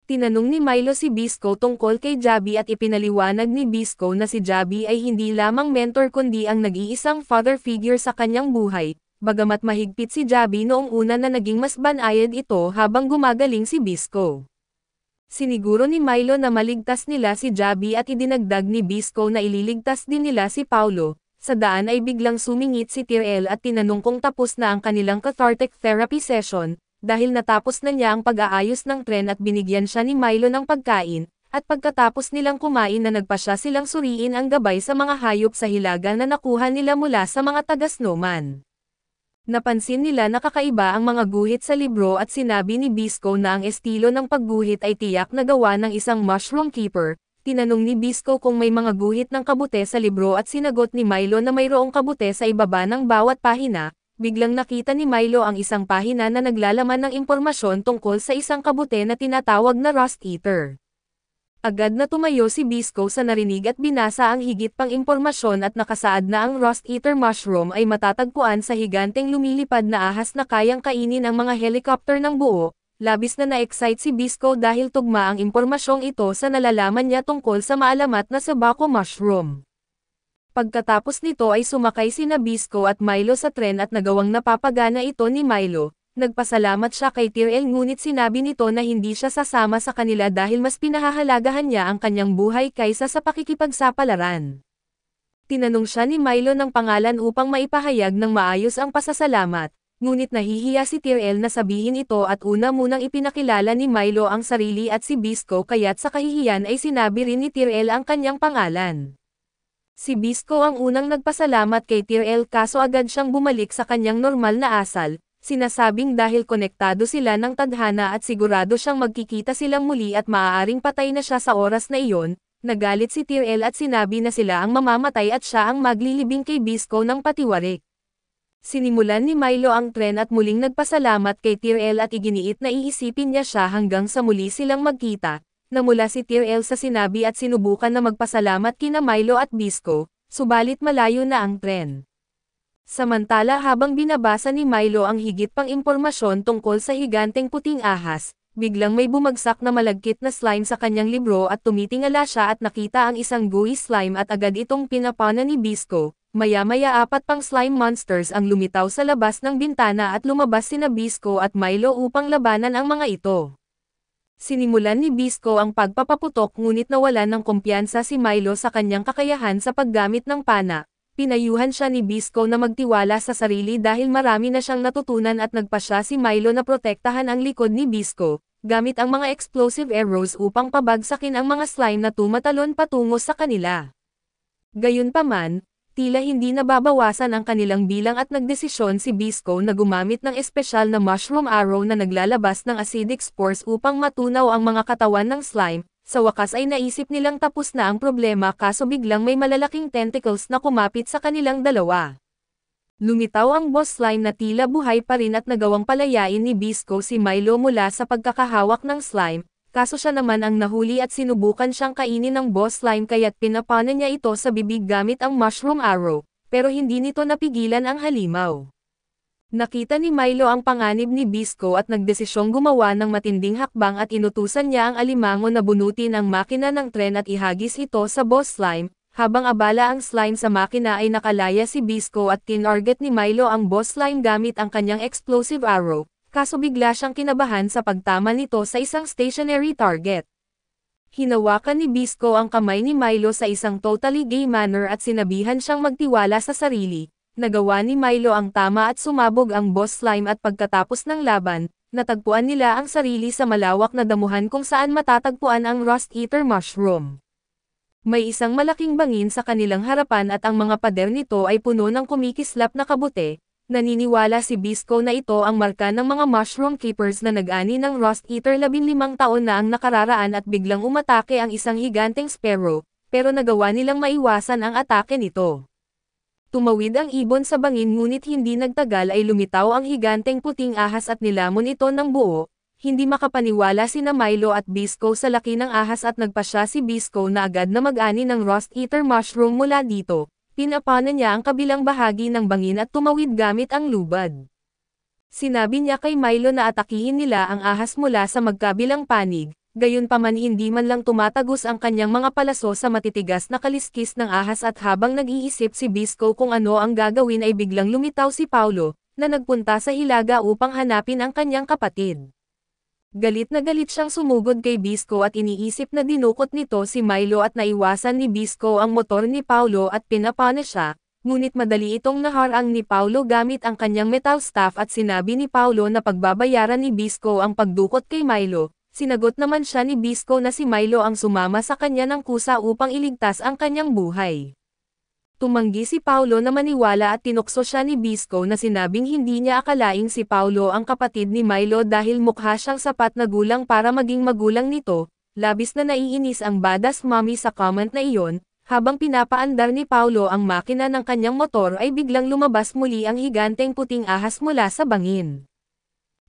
Tinanong ni Milo si Bisco tungkol kay Jabi at ipinaliwanag ni Bisco na si Jabi ay hindi lamang mentor kundi ang nag-iisang father figure sa kanyang buhay. Bagamat mahigpit si Jabi noong una na naging mas banayad ito habang gumagaling si Bisco. Siniguro ni Milo na maligtas nila si Jabi at idinagdag ni Bisco na ililigtas din nila si Paulo. Sa daan ay biglang sumingit si Tyrell at tinanong kung tapos na ang kanilang cathartic therapy session, dahil natapos na niya ang pag-aayos ng tren at binigyan siya ni Milo ng pagkain, at pagkatapos nilang kumain na nagpasya silang suriin ang gabay sa mga hayop sa hilaga na nakuha nila mula sa mga taga-snowman. Napansin nila na kakaiba ang mga guhit sa libro at sinabi ni Bisco na ang estilo ng pagguhit ay tiyak na gawa ng isang mushroom keeper. Tinanong ni Bisco kung may mga guhit ng kabute sa libro at sinagot ni Milo na mayroong kabute sa ibaba ng bawat pahina. Biglang nakita ni Milo ang isang pahina na naglalaman ng impormasyon tungkol sa isang kabute na tinatawag na Rust Eater. Agad na tumayo si Bisco sa narinig at binasa ang higit pang impormasyon at nakasaad na ang Rust Eater mushroom ay matatagpuan sa higanteng lumilipad na ahas na kayang kainin ang mga helicopter ng buo. Labis na na-excite si Bisco dahil tugma ang impormasyong ito sa nalalaman niya tungkol sa maalamat na Sabaco mushroom. Pagkatapos nito ay sumakay sina Bisco at Milo sa tren at nagawang napapagana ito ni Milo. Nagpasalamat siya kay Tyrell ngunit sinabi nito na hindi siya sasama sa kanila dahil mas pinahahalagahan niya ang kanyang buhay kaysa sa pakikipagsapalaran. Tinanong siya ni Milo ng pangalan upang maipahayag ng maayos ang pasasalamat, ngunit nahihiya si Tyrell na sabihin ito at una munang ipinakilala ni Milo ang sarili at si Bisco kaya't sa kahihiyan ay sinabi rin ni Tyrell ang kanyang pangalan. Si Bisco ang unang nagpasalamat kay Tyrell kaso agad siyang bumalik sa kanyang normal na asal. Sinasabing dahil konektado sila ng tadhana at sigurado siyang magkikita silang muli at maaaring patay na siya sa oras na iyon, nagalit si Tyrell at sinabi na sila ang mamamatay at siya ang maglilibing kay Bisco ng patiwarik. Sinimulan ni Milo ang tren at muling nagpasalamat kay Tyrell at iginiit na iisipin niya siya hanggang sa muli silang magkita. Namula si Tyrell sa sinabi at sinubukan na magpasalamat kina Milo at Bisco, subalit malayo na ang tren. Samantala habang binabasa ni Milo ang higit pang impormasyon tungkol sa higanteng puting ahas, biglang may bumagsak na malagkit na slime sa kanyang libro at tumitingala siya at nakita ang isang gooey slime at agad itong pinapana ni Bisco. Maya-maya 4 pang slime monsters ang lumitaw sa labas ng bintana at lumabas sina Bisco at Milo upang labanan ang mga ito. Sinimulan ni Bisco ang pagpapaputok ngunit nawalan ng kumpiyansa si Milo sa kanyang kakayahan sa paggamit ng pana. Pinayuhan siya ni Bisco na magtiwala sa sarili dahil marami na siyang natutunan at nagpasya si Milo na protektahan ang likod ni Bisco, gamit ang mga explosive arrows upang pabagsakin ang mga slime na tumatalon patungo sa kanila. Gayunpaman, tila hindi nababawasan ang kanilang bilang at nagdesisyon si Bisco na gumamit ng espesyal na mushroom arrow na naglalabas ng acidic spores upang matunaw ang mga katawan ng slime. Sa wakas ay naisip nilang tapos na ang problema kaso biglang may malalaking tentacles na kumapit sa kanilang dalawa. Lumitaw ang boss slime na tila buhay pa rin at nagawang palayain ni Bisco si Milo mula sa pagkakahawak ng slime, kaso siya naman ang nahuli at sinubukan siyang kainin ng boss slime kaya't pinapana niya ito sa bibig gamit ang mushroom arrow, pero hindi nito napigilan ang halimaw. Nakita ni Milo ang panganib ni Bisco at nagdesisyong gumawa ng matinding hakbang at inutusan niya ang alimango na bunutin ang makina ng tren at ihagis ito sa boss slime. Habang abala ang slime sa makina ay nakalaya si Bisco at tinarget ni Milo ang boss slime gamit ang kanyang explosive arrow, kaso bigla siyang kinabahan sa pagtama nito sa isang stationary target. Hinawakan ni Bisco ang kamay ni Milo sa isang totally gay manner at sinabihan siyang magtiwala sa sarili. Nagawa ni Milo ang tama at sumabog ang boss slime at pagkatapos ng laban, natagpuan nila ang sarili sa malawak na damuhan kung saan matatagpuan ang Rust Eater mushroom. May isang malaking bangin sa kanilang harapan at ang mga pader nito ay puno ng kumikislap na kabute. Naniniwala si Bisco na ito ang marka ng mga mushroom keepers na nag-ani ng Rust Eater 15 taon na ang nakararaan at biglang umatake ang isang higanteng sparrow, pero nagawa nilang maiwasan ang atake nito. Tumawid ang ibon sa bangin ngunit hindi nagtagal ay lumitaw ang higanteng puting ahas at nilamon ito ng buo. Hindi makapaniwala sina Milo at Bisco sa laki ng ahas at nagpasya si Bisco na agad na mag-ani ng Rust Eater mushroom mula dito. Pinapana niya ang kabilang bahagi ng bangin at tumawid gamit ang lubad. Sinabi niya kay Milo na atakihin nila ang ahas mula sa magkabilang panig, gayunpaman hindi man lang tumatagos ang kanyang mga palaso sa matitigas na kaliskis ng ahas at habang nag-iisip si Bisco kung ano ang gagawin ay biglang lumitaw si Paulo, na nagpunta sa hilaga upang hanapin ang kanyang kapatid. Galit na galit siyang sumugod kay Bisco at iniisip na dinukot nito si Milo at naiwasan ni Bisco ang motor ni Paulo at pinapana siya, ngunit madali itong naharang ni Paulo gamit ang kanyang metal staff at sinabi ni Paulo na pagbabayaran ni Bisco ang pagdukot kay Milo. Sinagot naman siya ni Bisco na si Milo ang sumama sa kanya ng kusa upang iligtas ang kanyang buhay. Tumanggi si Paulo na maniwala at tinukso siya ni Bisco na sinabing hindi niya akalaing si Paulo ang kapatid ni Milo dahil mukha siyang sapat na gulang para maging magulang nito. Labis na naiinis ang badass mommy sa comment na iyon, habang pinapaandar ni Paulo ang makina ng kanyang motor ay biglang lumabas muli ang higanteng puting ahas mula sa bangin.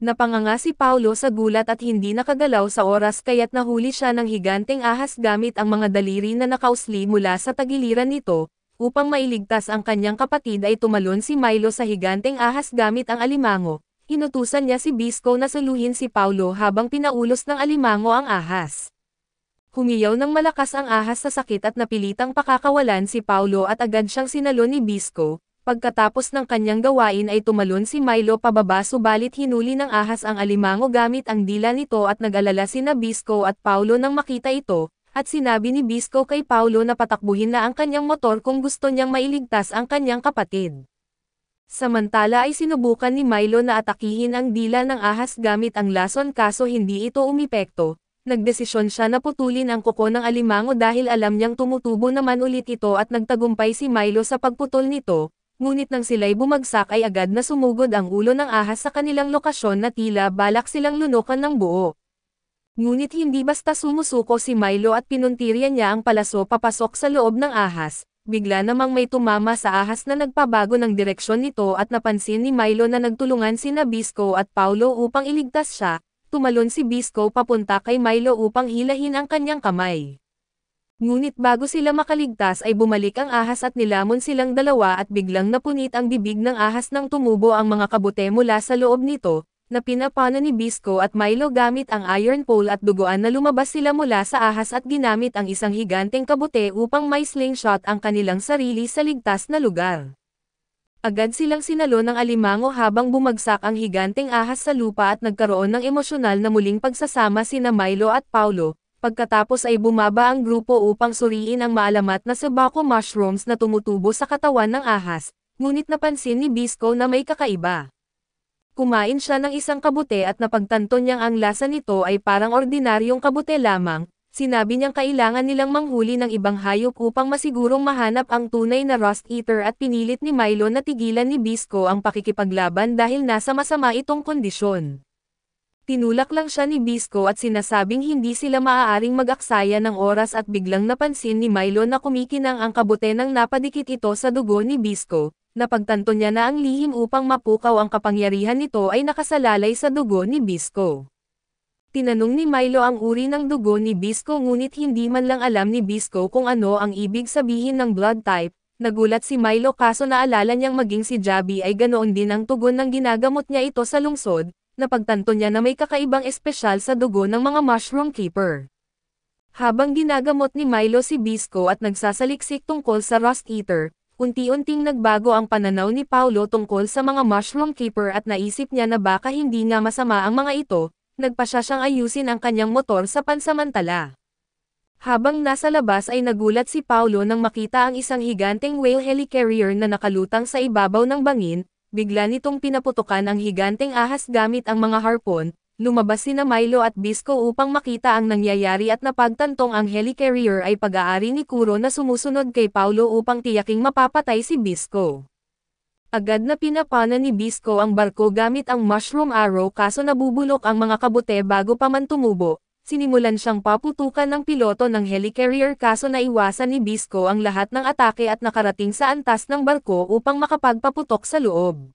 Napanganga si Paulo sa gulat at hindi nakagalaw sa oras kaya't nahuli siya ng higanteng ahas gamit ang mga daliri na nakausli mula sa tagiliran nito. Upang mailigtas ang kanyang kapatid ay tumalon si Milo sa higanteng ahas gamit ang alimango. Inutusan niya si Bisco na saluhin si Paulo habang pinaulos ng alimango ang ahas. Humiyaw ng malakas ang ahas sa sakit at napilitang pakakawalan si Paulo at agad siyang sinalon ni Bisco. Pagkatapos ng kanyang gawain ay tumalon si Milo pababa subalit hinuli ng ahas ang alimango gamit ang dila nito at nag-alala sina Bisco at Paulo nang makita ito. At sinabi ni Bisco kay Paulo na patakbuhin na ang kanyang motor kung gusto niyang mailigtas ang kanyang kapatid. Samantala ay sinubukan ni Milo na atakihin ang dila ng ahas gamit ang lason kaso hindi ito umepekto. Nagdesisyon siya na putulin ang kuko ng alimango dahil alam niyang tumutubo naman ulit ito at nagtagumpay si Milo sa pagputol nito, ngunit nang sila'y bumagsak ay agad na sumugod ang ulo ng ahas sa kanilang lokasyon na tila balak silang lunukan ng buo. Ngunit hindi basta sumusuko si Milo at pinuntirya niya ang palaso papasok sa loob ng ahas, bigla namang may tumama sa ahas na nagpabago ng direksyon nito at napansin ni Milo na nagtulungan sina Bisco at Paulo upang iligtas siya, tumalon si Bisco papunta kay Milo upang hilahin ang kanyang kamay. Ngunit bago sila makaligtas ay bumalik ang ahas at nilamon silang dalawa at biglang napunit ang bibig ng ahas nang tumubo ang mga kabute mula sa loob nito, na pinapana ni Bisco at Milo gamit ang iron pole at duguan na lumabas sila mula sa ahas at ginamit ang isang higanteng kabute upang may slingshot ang kanilang sarili sa ligtas na lugar. Agad silang sinalo ng alimango habang bumagsak ang higanteng ahas sa lupa at nagkaroon ng emosyonal na muling pagsasama sina Milo at Paulo. Pagkatapos ay bumaba ang grupo upang suriin ang maalamat na tobacco mushrooms na tumutubo sa katawan ng ahas, ngunit napansin ni Bisco na may kakaiba. Kumain siya ng isang kabute at napagtanto niyang ang lasa nito ay parang ordinaryong kabute lamang. Sinabi niyang kailangan nilang manghuli ng ibang hayop upang masigurong mahanap ang tunay na Rust Eater at pinilit ni Milo na tigilan ni Bisco ang pakikipaglaban dahil nasa masama itong kondisyon. Tinulak lang siya ni Bisco at sinasabing hindi sila maaaring mag-aksaya ng oras at biglang napansin ni Milo na kumikinang ang kabute nang napadikit ito sa dugo ni Bisco. Napagtanto niya na ang lihim upang mapukaw ang kapangyarihan nito ay nakasalalay sa dugo ni Bisco. Tinanong ni Milo ang uri ng dugo ni Bisco ngunit hindi man lang alam ni Bisco kung ano ang ibig sabihin ng blood type. Nagulat si Milo kaso naalala niyang maging si Jabi ay ganoon din ang tugon ng ginagamot niya ito sa lungsod, napagtanto niya na may kakaibang espesyal sa dugo ng mga mushroom keeper. Habang ginagamot ni Milo si Bisco at nagsasaliksik tungkol sa Rust Eater, unti-unting nagbago ang pananaw ni Paulo tungkol sa mga mushroom keeper at naisip niya na baka hindi nga masama ang mga ito, nagpasya siyang ayusin ang kanyang motor sa pansamantala. Habang nasa labas ay nagulat si Paulo nang makita ang isang higanteng whale helicarrier na nakalutang sa ibabaw ng bangin, bigla nitong pinaputukan ang higanteng ahas gamit ang mga harpon, lumabas sina Milo at Bisco upang makita ang nangyayari at napagtantong ang helicarrier ay pag-aari ni Kuro na sumusunod kay Paulo upang tiyaking mapapatay si Bisco. Agad na pinapana ni Bisco ang barko gamit ang mushroom arrow kaso nabubulok ang mga kabute bago pa man tumubo. Sinimulan siyang paputukan ng piloto ng helicarrier kaso naiwasan ni Bisco ang lahat ng atake at nakarating sa antas ng barko upang makapagpaputok sa loob.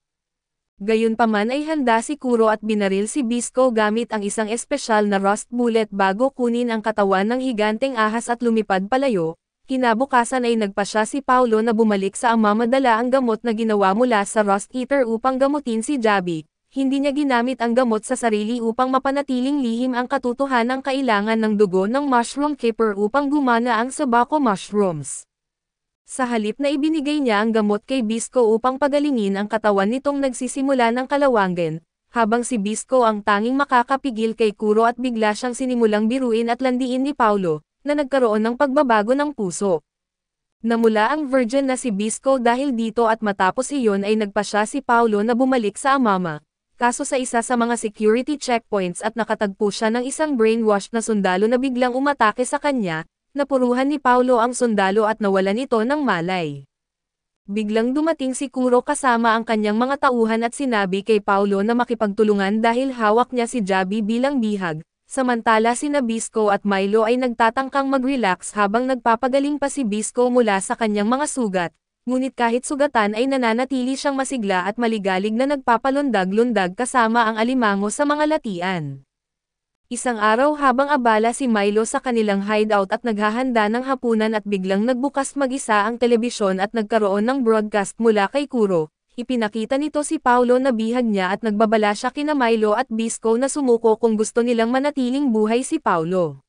Gayunpaman ay handa si Kuro at binaril si Bisco gamit ang isang espesyal na rust bullet bago kunin ang katawan ng higanteng ahas at lumipad palayo. Kinabukasan ay nagpasya si Paulo na bumalik sa mamadala ang gamot na ginawa mula sa Rust Eater upang gamutin si Jabi. Hindi niya ginamit ang gamot sa sarili upang mapanatiling lihim ang katotohanang kailangan ng dugo ng mushroom keeper upang gumana ang sabako mushrooms. Sa halip na ibinigay niya ang gamot kay Bisco upang pagalingin ang katawan nitong nagsisimula ng kalawangan, habang si Bisco ang tanging makakapigil kay Kuro at bigla siyang sinimulang biruin at landiin ni Paulo, na nagkaroon ng pagbabago ng puso. Namula ang virgin na si Bisco dahil dito at matapos iyon ay nagpasya si Paulo na bumalik sa Amama. Kaso sa isa sa mga security checkpoints at nakatagpo siya ng isang brainwashed na sundalo na biglang umatake sa kanya, napuruhan ni Paulo ang sundalo at nawalan ito ng malay. Biglang dumating si Kuro kasama ang kanyang mga tauhan at sinabi kay Paulo na makipagtulungan dahil hawak niya si Jabi bilang bihag, samantala sina Bisco at Milo ay nagtatangkang mag-relax habang nagpapagaling pa si Bisco mula sa kanyang mga sugat. Ngunit kahit sugatan ay nananatili siyang masigla at maligalig na nagpapalundag-lundag kasama ang alimango sa mga latian. Isang araw habang abala si Milo sa kanilang hideout at naghahanda ng hapunan at biglang nagbukas mag-isa ang telebisyon at nagkaroon ng broadcast mula kay Kuro, ipinakita nito si Paulo na bihag niya at nagbabala siya kina Milo at Bisco na sumuko kung gusto nilang manatiling buhay si Paulo.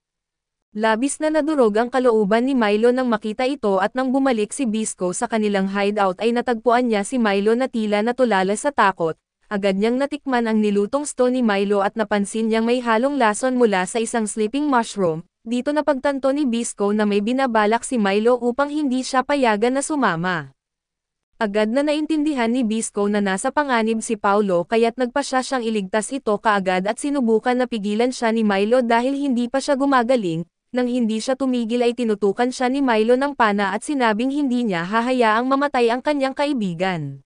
Labis na nadurog ang kalooban ni Milo nang makita ito at nang bumalik si Bisco sa kanilang hideout ay natagpuan niya si Milo na tila natulala sa takot. Agad niyang natikman ang nilutong stone ni Milo at napansin niyang may halong lason mula sa isang sleeping mushroom. Dito napagtanto ni Bisco na may binabalak si Milo upang hindi siya payagan na sumama. Agad na naintindihan ni Bisco na nasa panganib si Paulo kaya't nagpasya siyang iligtas ito kaagad at sinubukan na pigilan siya ni Milo dahil hindi pa siya gumagaling. Nang hindi siya tumigil ay tinutukan siya ni Milo ng pana at sinabing hindi niya hahayaang mamatay ang kanyang kaibigan.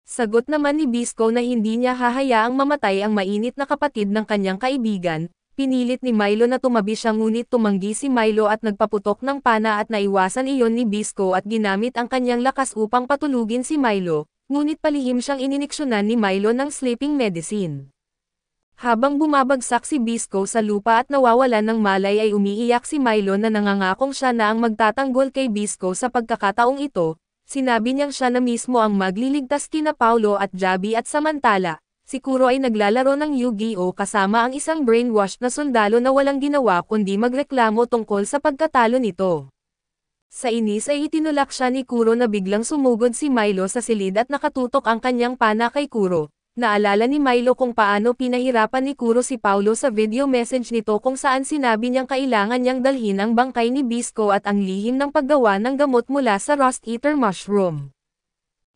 Sagot naman ni Bisco na hindi niya hahayaang mamatay ang mainit na kapatid ng kanyang kaibigan. Pinilit ni Milo na tumabi siya ngunit tumanggi si Milo at nagpaputok ng pana at naiwasan iyon ni Bisco at ginamit ang kanyang lakas upang patulugin si Milo, ngunit palihim siyang ininiksyonan ni Milo ng sleeping medicine. Habang bumabagsak si Bisco sa lupa at nawawalan ng malay ay umiiyak si Milo na nangangakong siya na ang magtatanggol kay Bisco sa pagkakataong ito. Sinabi niyang siya na mismo ang magliligtas kina Paulo at Jabi at samantala, si Kuro ay naglalaro ng Yu-Gi-Oh kasama ang isang brainwashed na sundalo na walang ginawa kundi magreklamo tungkol sa pagkatalo nito. Sa inis ay itinulak siya ni Kuro na biglang sumugod si Milo sa silid at nakatutok ang kanyang pana kay Kuro. Naalala ni Milo kung paano pinahirapan ni Kuro si Paulo sa video message nito kung saan sinabi niyang kailangan niyang dalhin ang bangkay ni Bisco at ang lihim ng paggawa ng gamot mula sa Rust Eater mushroom.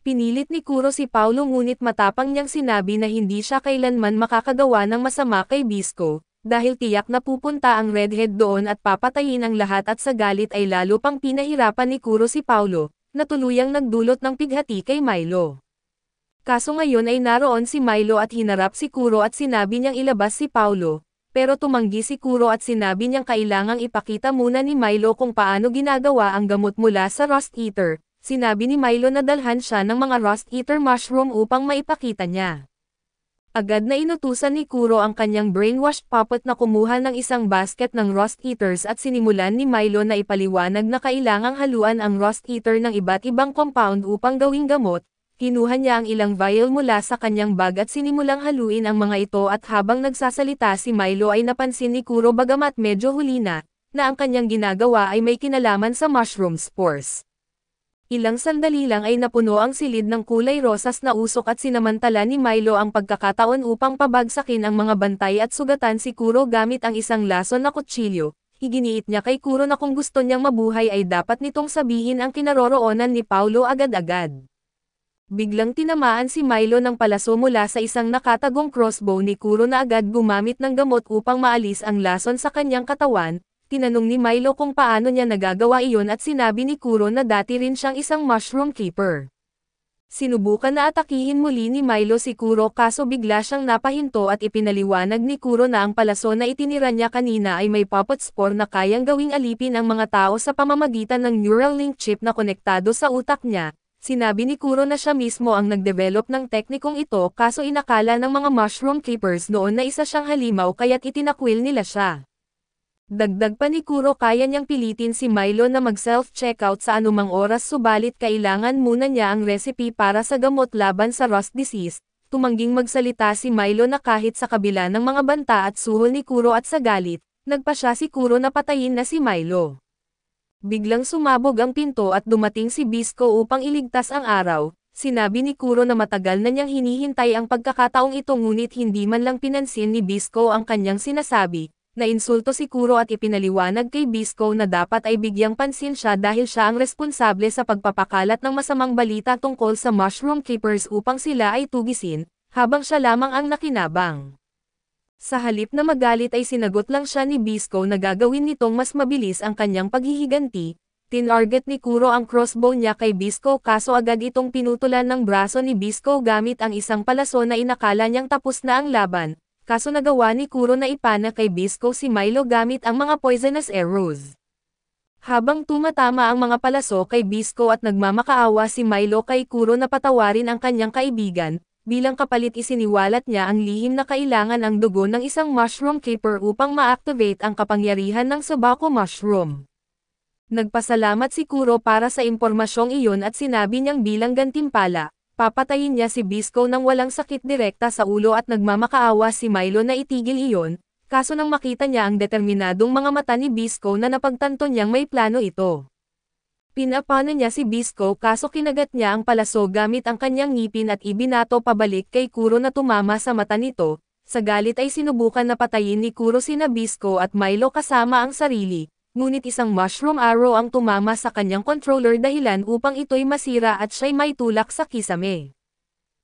Pinilit ni Kuro si Paulo ngunit matapang niyang sinabi na hindi siya kailanman makakagawa ng masama kay Bisco, dahil tiyak na pupunta ang redhead doon at papatayin ang lahat at sa galit ay lalo pang pinahirapan ni Kuro si Paulo, na tuluyang nagdulot ng pighati kay Milo. Kaso ngayon ay naroon si Milo at hinarap si Kuro at sinabi niyang ilabas si Paulo, pero tumanggi si Kuro at sinabi niyang kailangang ipakita muna ni Milo kung paano ginagawa ang gamot mula sa Rust Eater. Sinabi ni Milo na dalhan siya ng mga Rust Eater mushroom upang maipakita niya. Agad na inutusan ni Kuro ang kanyang brainwashed puppet na kumuha ng isang basket ng Rust Eaters at sinimulan ni Milo na ipaliwanag na kailangang haluan ang Rust Eater ng iba't ibang compound upang gawing gamot. Kinuha niya ang ilang vial mula sa kanyang bag at sinimulang haluin ang mga ito at habang nagsasalita si Milo ay napansin ni Kuro bagamat medyo huli na ang kanyang ginagawa ay may kinalaman sa mushroom spores. Ilang sandali lang ay napuno ang silid ng kulay rosas na usok at sinamantala ni Milo ang pagkakataon upang pabagsakin ang mga bantay at sugatan si Kuro gamit ang isang lason na kutsilyo. Iginiit niya kay Kuro na kung gusto niyang mabuhay ay dapat nitong sabihin ang kinaroroonan ni Paulo agad-agad. Biglang tinamaan si Milo ng palaso mula sa isang nakatagong crossbow ni Kuro na agad gumamit ng gamot upang maalis ang lason sa kanyang katawan. Tinanong ni Milo kung paano niya nagagawa iyon at sinabi ni Kuro na dati rin siyang isang mushroom keeper. Sinubukan na atakihin muli ni Milo si Kuro kaso bigla siyang napahinto at ipinaliwanag ni Kuro na ang palaso na itinira niya kanina ay may puppet spore na kayang gawing alipin ang mga tao sa pamamagitan ng neural link chip na konektado sa utak niya. Sinabi ni Kuro na siya mismo ang nagdevelop ng teknikong ito kaso inakala ng mga mushroom keepers noon na isa siyang halimaw kaya't itinakwil nila siya. Dagdag pa ni Kuro kaya niyang pilitin si Milo na mag-self-checkout sa anumang oras subalit kailangan muna niya ang recipe para sa gamot laban sa Rust disease. Tumangging magsalita si Milo na kahit sa kabila ng mga banta at suhol ni Kuro at sa galit, nagpasya si Kuro na patayin na si Milo. Biglang sumabog ang pinto at dumating si Bisco upang iligtas ang araw. Sinabi ni Kuro na matagal na niyang hinihintay ang pagkakataong ito ngunit hindi man lang pinansin ni Bisco ang kanyang sinasabi. Nainsulto si Kuro at ipinaliwanag kay Bisco na dapat ay bigyang pansin siya dahil siya ang responsable sa pagpapakalat ng masamang balita tungkol sa mushroom keepers upang sila ay tugisin, habang siya lamang ang nakinabang. Sa halip na magalit ay sinagot lang siya ni Bisco na gagawin nitong mas mabilis ang kanyang paghihiganti. Tinarget ni Kuro ang crossbow niya kay Bisco kaso agad itong pinutulan ng braso ni Bisco gamit ang isang palaso na inakala niyang tapos na ang laban. Kaso nagawa ni Kuro na ipana kay Bisco si Milo gamit ang mga poisonous arrows. Habang tumatama ang mga palaso kay Bisco at nagmamakaawa si Milo kay Kuro na patawarin ang kanyang kaibigan, bilang kapalit isiniwalat niya ang lihim na kailangan ang dugo ng isang mushroom keeper upang ma-activate ang kapangyarihan ng Sabako mushroom. Nagpasalamat si Kuro para sa impormasyong iyon at sinabi niyang bilang gantimpala, papatayin niya si Bisco nang walang sakit direkta sa ulo at nagmamakaawa si Milo na itigil iyon, kaso nang makita niya ang determinadong mga mata ni Bisco na napagtanto niyang may plano ito. Pinapano niya si Bisco kaso kinagat niya ang palaso gamit ang kanyang ngipin at ibinato pabalik kay Kuro na tumama sa mata nito. Sa galit ay sinubukan na patayin ni Kuro sina Bisco at Milo kasama ang sarili. Ngunit isang mushroom arrow ang tumama sa kanyang controller dahilan upang ito'y masira at siya'y maitulak sa kisame.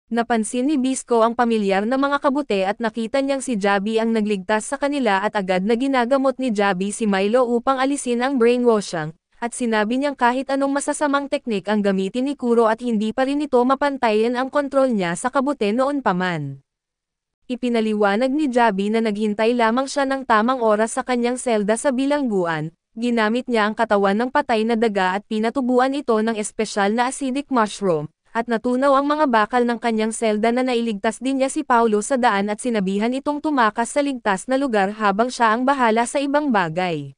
Napansin ni Bisco ang pamilyar na mga kabute at nakita niyang si Jabi ang nagligtas sa kanila at agad na ginagamot ni Jabi si Milo upang alisin ang brainwashing, at sinabi niyang kahit anong masasamang teknik ang gamitin ni Kuro at hindi pa rin ito mapantayan ang kontrol niya sa kabute noon pa man. Ipinaliwanag ni Jabi na naghintay lamang siya ng tamang oras sa kanyang selda sa bilangguan, ginamit niya ang katawan ng patay na daga at pinatubuan ito ng espesyal na acidic mushroom, at natunaw ang mga bakal ng kanyang selda na nailigtas din niya si Paulo sa daan at sinabihan itong tumakas sa ligtas na lugar habang siya ang bahala sa ibang bagay.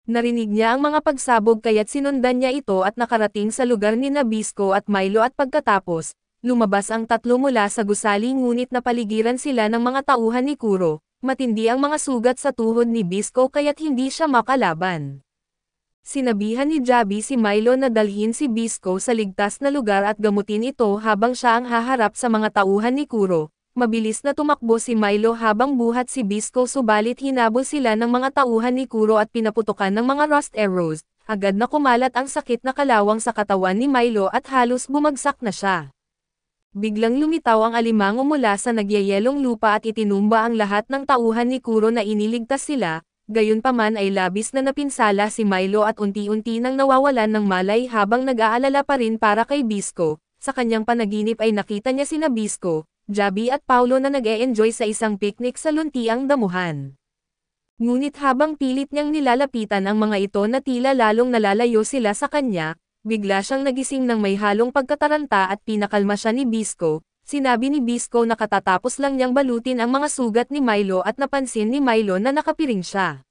Narinig niya ang mga pagsabog kaya't sinundan niya ito at nakarating sa lugar ni Bisco at Milo at pagkatapos, lumabas ang tatlo mula sa gusali ngunit napaligiran sila ng mga tauhan ni Kuro. Matindi ang mga sugat sa tuhod ni Bisco kaya't hindi siya makalaban. Sinabihan ni Jabi si Milo na dalhin si Bisco sa ligtas na lugar at gamutin ito habang siya ang haharap sa mga tauhan ni Kuro. Mabilis na tumakbo si Milo habang buhat si Bisco subalit hinabol sila ng mga tauhan ni Kuro at pinaputukan ng mga rust arrows. Agad na kumalat ang sakit na kalawang sa katawan ni Milo at halos bumagsak na siya. Biglang lumitaw ang alimango mula sa nagyayelong lupa at itinumba ang lahat ng tauhan ni Kuro na iniligtas sila, gayunpaman ay labis na napinsala si Milo at unti-unti nang nawawalan ng malay habang nag-aalala pa rin para kay Bisco. Sa kanyang panaginip ay nakita niya sina Bisco, Jabi at Paulo na nag-e-enjoy sa isang picnic sa luntiang damuhan. Ngunit habang pilit niyang nilalapitan ang mga ito na tila lalong nalalayo sila sa kanya, bigla siyang nagising ng may halong pagkataranta at pinakalma siya ni Bisco. Sinabi ni Bisco na katatapos lang niyang balutin ang mga sugat ni Milo at napansin ni Milo na nakapiring siya.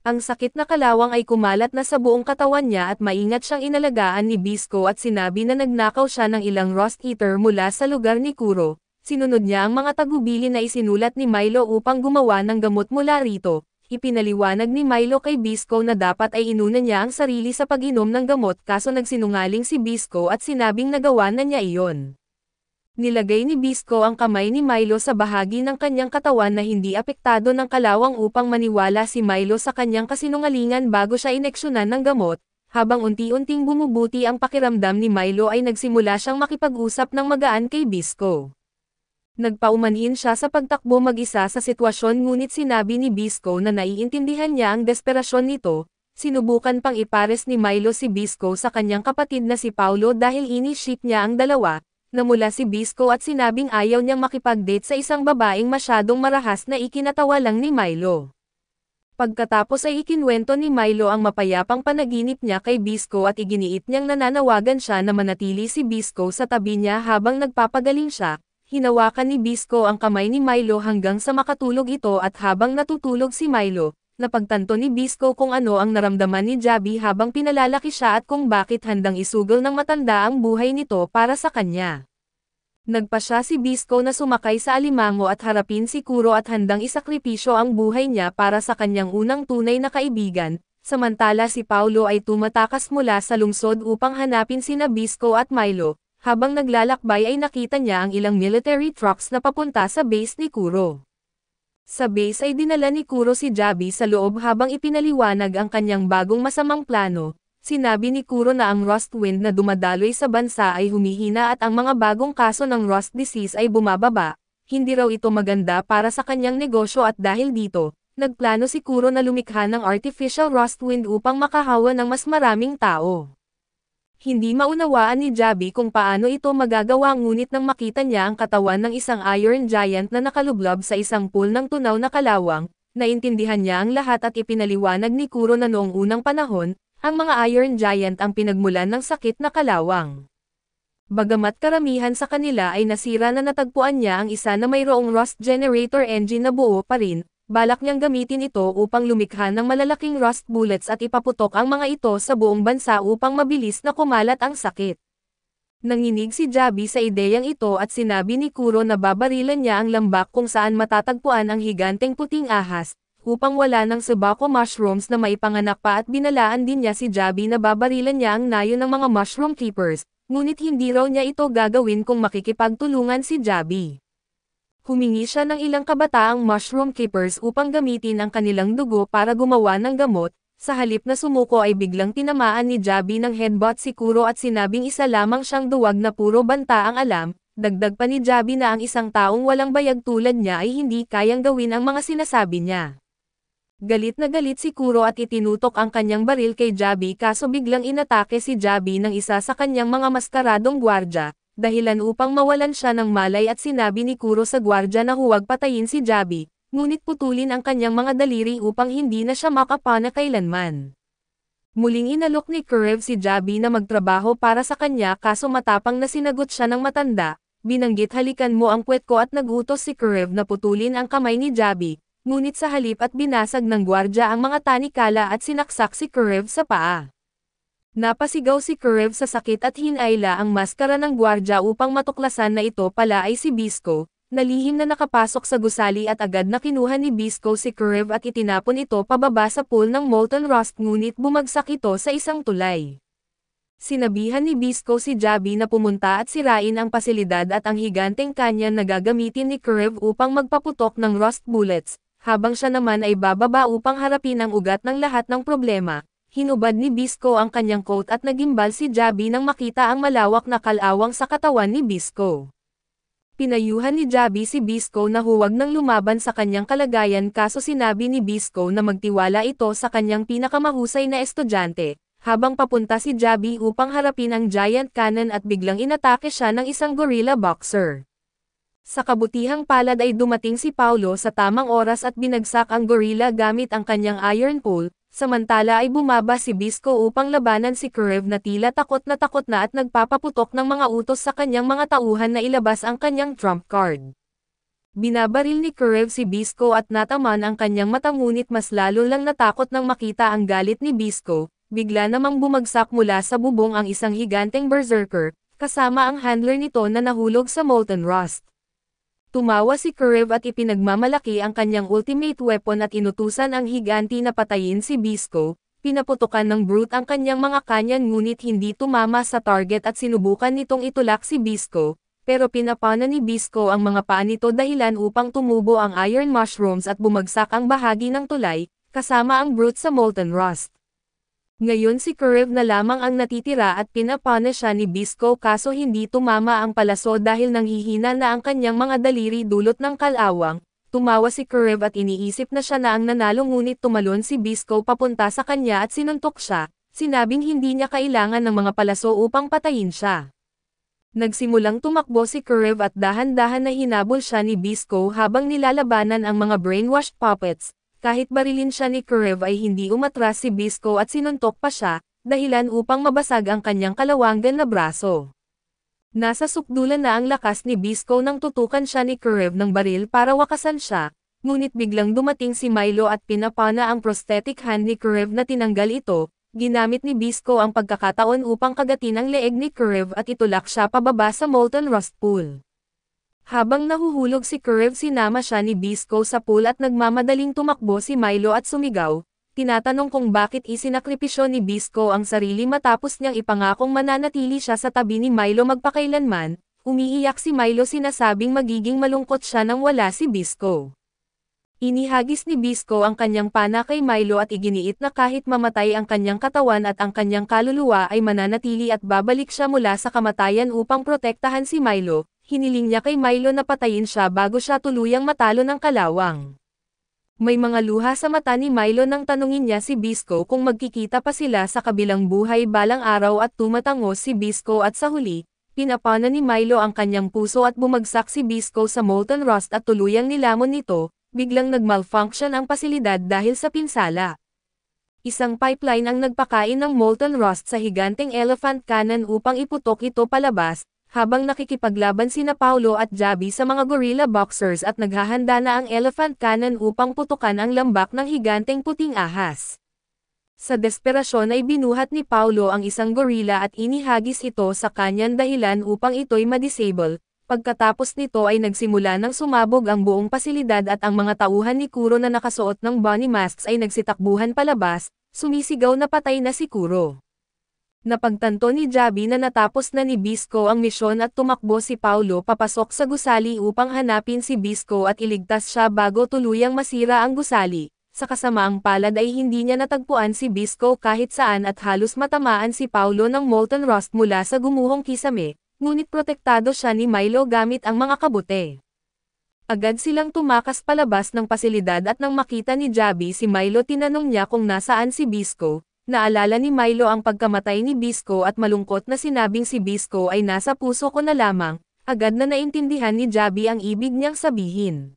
Ang sakit na kalawang ay kumalat na sa buong katawan niya at maingat siyang inalagaan ni Bisco at sinabi na nagnakaw siya ng ilang Rust Eater mula sa lugar ni Kuro. Sinunod niya ang mga tagubili na isinulat ni Milo upang gumawa ng gamot mula rito. Ipinaliwanag ni Milo kay Bisco na dapat ay inuna niya ang sarili sa pag-inom ng gamot kaso nagsinungaling si Bisco at sinabing nagawa na niya iyon. Nilagay ni Bisco ang kamay ni Milo sa bahagi ng kanyang katawan na hindi apektado ng kalawang upang maniwala si Milo sa kanyang kasinungalingan bago siya ineksyonan ng gamot. Habang unti-unting bumubuti ang pakiramdam ni Milo ay nagsimula siyang makipag-usap ng magaan kay Bisco. Nagpaumanhin siya sa pagtakbo mag-isa sa sitwasyon ngunit sinabi ni Bisco na naiintindihan niya ang desperasyon nito. Sinubukan pang ipares ni Milo si Bisco sa kanyang kapatid na si Paulo dahil ini-ship niya ang dalawa. Namula si Bisco at sinabing ayaw niyang makipag-date sa isang babaeng masyadong marahas na ikinatawa lang ni Milo. Pagkatapos ay ikinwento ni Milo ang mapayapang panaginip niya kay Bisco at iginiit niyang nananawagan siya na manatili si Bisco sa tabi niya habang nagpapagaling siya. Hinawakan ni Bisco ang kamay ni Milo hanggang sa makatulog ito at habang natutulog si Milo, napagtanto ni Bisco kung ano ang naramdaman ni Javi habang pinalalaki siya at kung bakit handang isugol ng matanda ang buhay nito para sa kanya. Nagpasya si Bisco na sumakay sa alimango at harapin si Kuro at handang isakripisyo ang buhay niya para sa kanyang unang tunay na kaibigan, samantala si Paulo ay tumatakas mula sa lungsod upang hanapin sina Bisco at Milo. Habang naglalakbay ay nakita niya ang ilang military trucks na papunta sa base ni Kuro. Sa base ay dinala ni Kuro si Javi sa loob habang ipinaliwanag ang kanyang bagong masamang plano. Sinabi ni Kuro na ang Rust Wind na dumadaloy sa bansa ay humihina at ang mga bagong kaso ng Rust Disease ay bumababa. Hindi raw ito maganda para sa kanyang negosyo at dahil dito, nagplano si Kuro na lumikha ng artificial Rust Wind upang makahawa ng mas maraming tao. Hindi maunawaan ni Javi kung paano ito magagawa ngunit nang makita niya ang katawan ng isang Iron Giant na nakalublob sa isang pool ng tunaw na kalawang, naintindihan niya ang lahat at ipinaliwanag ni Kuro na noong unang panahon, ang mga Iron Giant ang pinagmulan ng sakit na kalawang. Bagamat karamihan sa kanila ay nasira na natagpuan niya ang isa na mayroong Rust Generator Engine na buo pa rin, balak niyang gamitin ito upang lumikha ng malalaking rust bullets at ipaputok ang mga ito sa buong bansa upang mabilis na kumalat ang sakit. Nanginig si Javi sa ideyang ito at sinabi ni Kuro na babarilan niya ang lambak kung saan matatagpuan ang higanteng puting ahas, upang wala ng sabako mushrooms na maipanganak pa at binalaan din niya si Javi na babarilan niya ang nayo ng mga mushroom keepers, ngunit hindi raw niya ito gagawin kung makikipagtulungan si Javi. Humingi siya ng ilang kabataang mushroom keepers upang gamitin ang kanilang dugo para gumawa ng gamot. Sa halip na sumuko ay biglang tinamaan ni Javi ng headbutt si Kuro at sinabing isa lamang siyang duwag na puro banta ang alam. Dagdag pa ni Javi na ang isang taong walang bayag tulad niya ay hindi kayang gawin ang mga sinasabi niya. Galit na galit si Kuro at itinutok ang kanyang baril kay Javi kaso biglang inatake si Javi ng isa sa kanyang mga maskaradong gwardya. Dahilan upang mawalan siya ng malay at sinabi ni Kuro sa gwardya na huwag patayin si Javi, ngunit putulin ang kanyang mga daliri upang hindi na siya makapana kailanman. Muling inalok ni Kurev si Javi na magtrabaho para sa kanya kaso matapang na sinagot siya ng matanda, binanggit halikan mo ang puwet ko at nagutos si Kurev na putulin ang kamay ni Javi, ngunit sa halip at binasag ng gwardya ang mga tanikala at sinaksak si Kurev sa paa. Napasigaw si Kurev sa sakit at hinayla ang maskara ng gwardya upang matuklasan na ito pala ay si Bisco, nalihim na nakapasok sa gusali at agad na kinuha ni Bisco si Kurev at itinapon ito pababa sa pool ng molten rust ngunit bumagsak ito sa isang tulay. Sinabihan ni Bisco si Javi na pumunta at sirain ang pasilidad at ang higanteng kanyan na gagamitin ni Kurev upang magpaputok ng rust bullets, habang siya naman ay bababa upang harapin ang ugat ng lahat ng problema. Hinubad ni Bisco ang kanyang coat at nagimbal si Javi nang makita ang malawak na kalawang sa katawan ni Bisco. Pinayuhan ni Javi si Bisco na huwag nang lumaban sa kanyang kalagayan kaso sinabi ni Bisco na magtiwala ito sa kanyang pinakamahusay na estudyante, habang papunta si Javi upang harapin ang giant cannon at biglang inatake siya ng isang gorilla boxer. Sa kabutihang palad ay dumating si Paulo sa tamang oras at binagsak ang gorilla gamit ang kanyang iron pole. Samantala ay bumaba si Bisco upang labanan si Kurev na tila takot na at nagpapaputok ng mga utos sa kanyang mga tauhan na ilabas ang kanyang trump card. Binabaril ni Kurev si Bisco at nataman ang kanyang mata ngunit mas lalo lang natakot nang makita ang galit ni Bisco, bigla namang bumagsak mula sa bubong ang isang higanteng berserker, kasama ang handler nito na nahulog sa molten rust. Tumawa si Kurev at ipinagmamalaki ang kanyang ultimate weapon at inutusan ang higanti na patayin si Bisco, pinaputukan ng brute ang kanyang mga kanyan ngunit hindi tumama sa target at sinubukan nitong itulak si Bisco, pero pinapana ni Bisco ang mga paa nito dahilan upang tumubo ang iron mushrooms at bumagsak ang bahagi ng tulay, kasama ang brute sa molten rust. Ngayon si Kurev na lamang ang natitira at pinapana siya ni Bisco kaso hindi tumama ang palaso dahil nanghihina na ang kanyang mga daliri dulot ng kalawang. Tumawa si Kurev at iniisip na siya na ang nanalo ngunit tumalon si Bisco papunta sa kanya at sinuntok siya, sinabing hindi niya kailangan ng mga palaso upang patayin siya. Nagsimulang tumakbo si Kurev at dahan-dahan na hinabol siya ni Bisco habang nilalabanan ang mga brainwashed puppets. Kahit barilin siya ni Kurev ay hindi umatras si Bisco at sinuntok pa siya, dahilan upang mabasag ang kanyang kalawanggan na braso. Nasa sukdulan na ang lakas ni Bisco nang tutukan siya ni Kurev ng baril para wakasan siya, ngunit biglang dumating si Milo at pinapana ang prosthetic hand ni Kurev na tinanggal ito, ginamit ni Bisco ang pagkakataon upang kagatin ang leeg ni Kurev at itulak siya pababa sa molten rust pool. Habang nahuhulog si Kurev sinama siya ni Bisco sa pool at nagmamadaling tumakbo si Milo at sumigaw, tinatanong kung bakit isinakripisyo ni Bisco ang sarili matapos niyang ipangakong mananatili siya sa tabi ni Milo magpakailanman, umiiyak si Milo sinasabing magiging malungkot siya nang wala si Bisco. Inihagis ni Bisco ang kanyang pana kay Milo at iginiit na kahit mamatay ang kanyang katawan at ang kanyang kaluluwa ay mananatili at babalik siya mula sa kamatayan upang protektahan si Milo. Hiniling niya kay Milo na patayin siya bago siya tuluyang matalo ng kalawang. May mga luha sa mata ni Milo nang tanungin niya si Bisco kung magkikita pa sila sa kabilang buhay balang araw at tumatangos si Bisco at sa huli, pinapana ni Milo ang kanyang puso at bumagsak si Bisco sa molten rust at tuluyang nilamon nito, biglang nagmalfunction ang pasilidad dahil sa pinsala. Isang pipeline ang nagpakain ng molten rust sa higanteng elephant cannon upang iputok ito palabas, habang nakikipaglaban sina Paulo at Javi sa mga gorilla boxers at naghahanda na ang elephant cannon upang putukan ang lambak ng higanteng puting ahas. Sa desperasyon ay binuhat ni Paulo ang isang gorilla at inihagis ito sa kanyan dahilan upang ito'y ma-disable. Pagkatapos nito ay nagsimula ng sumabog ang buong pasilidad at ang mga tauhan ni Kuro na nakasuot ng bunny masks ay nagsitakbuhan palabas, sumisigaw na patay na si Kuro. Napagtanto ni Javi na natapos na ni Bisco ang misyon at tumakbo si Paulo papasok sa gusali upang hanapin si Bisco at iligtas siya bago tuluyang masira ang gusali. Sa kasamaang palad ay hindi niya natagpuan si Bisco kahit saan at halos matamaan si Paulo ng molten rust mula sa gumuhong kisame, ngunit protektado siya ni Milo gamit ang mga kabute. Agad silang tumakas palabas ng pasilidad at nang makita ni Javi si Milo tinanong niya kung nasaan si Bisco. Naalala ni Milo ang pagkamatay ni Bisco at malungkot na sinabing si Bisco ay nasa puso ko na lamang, agad na naintindihan ni Javi ang ibig niyang sabihin.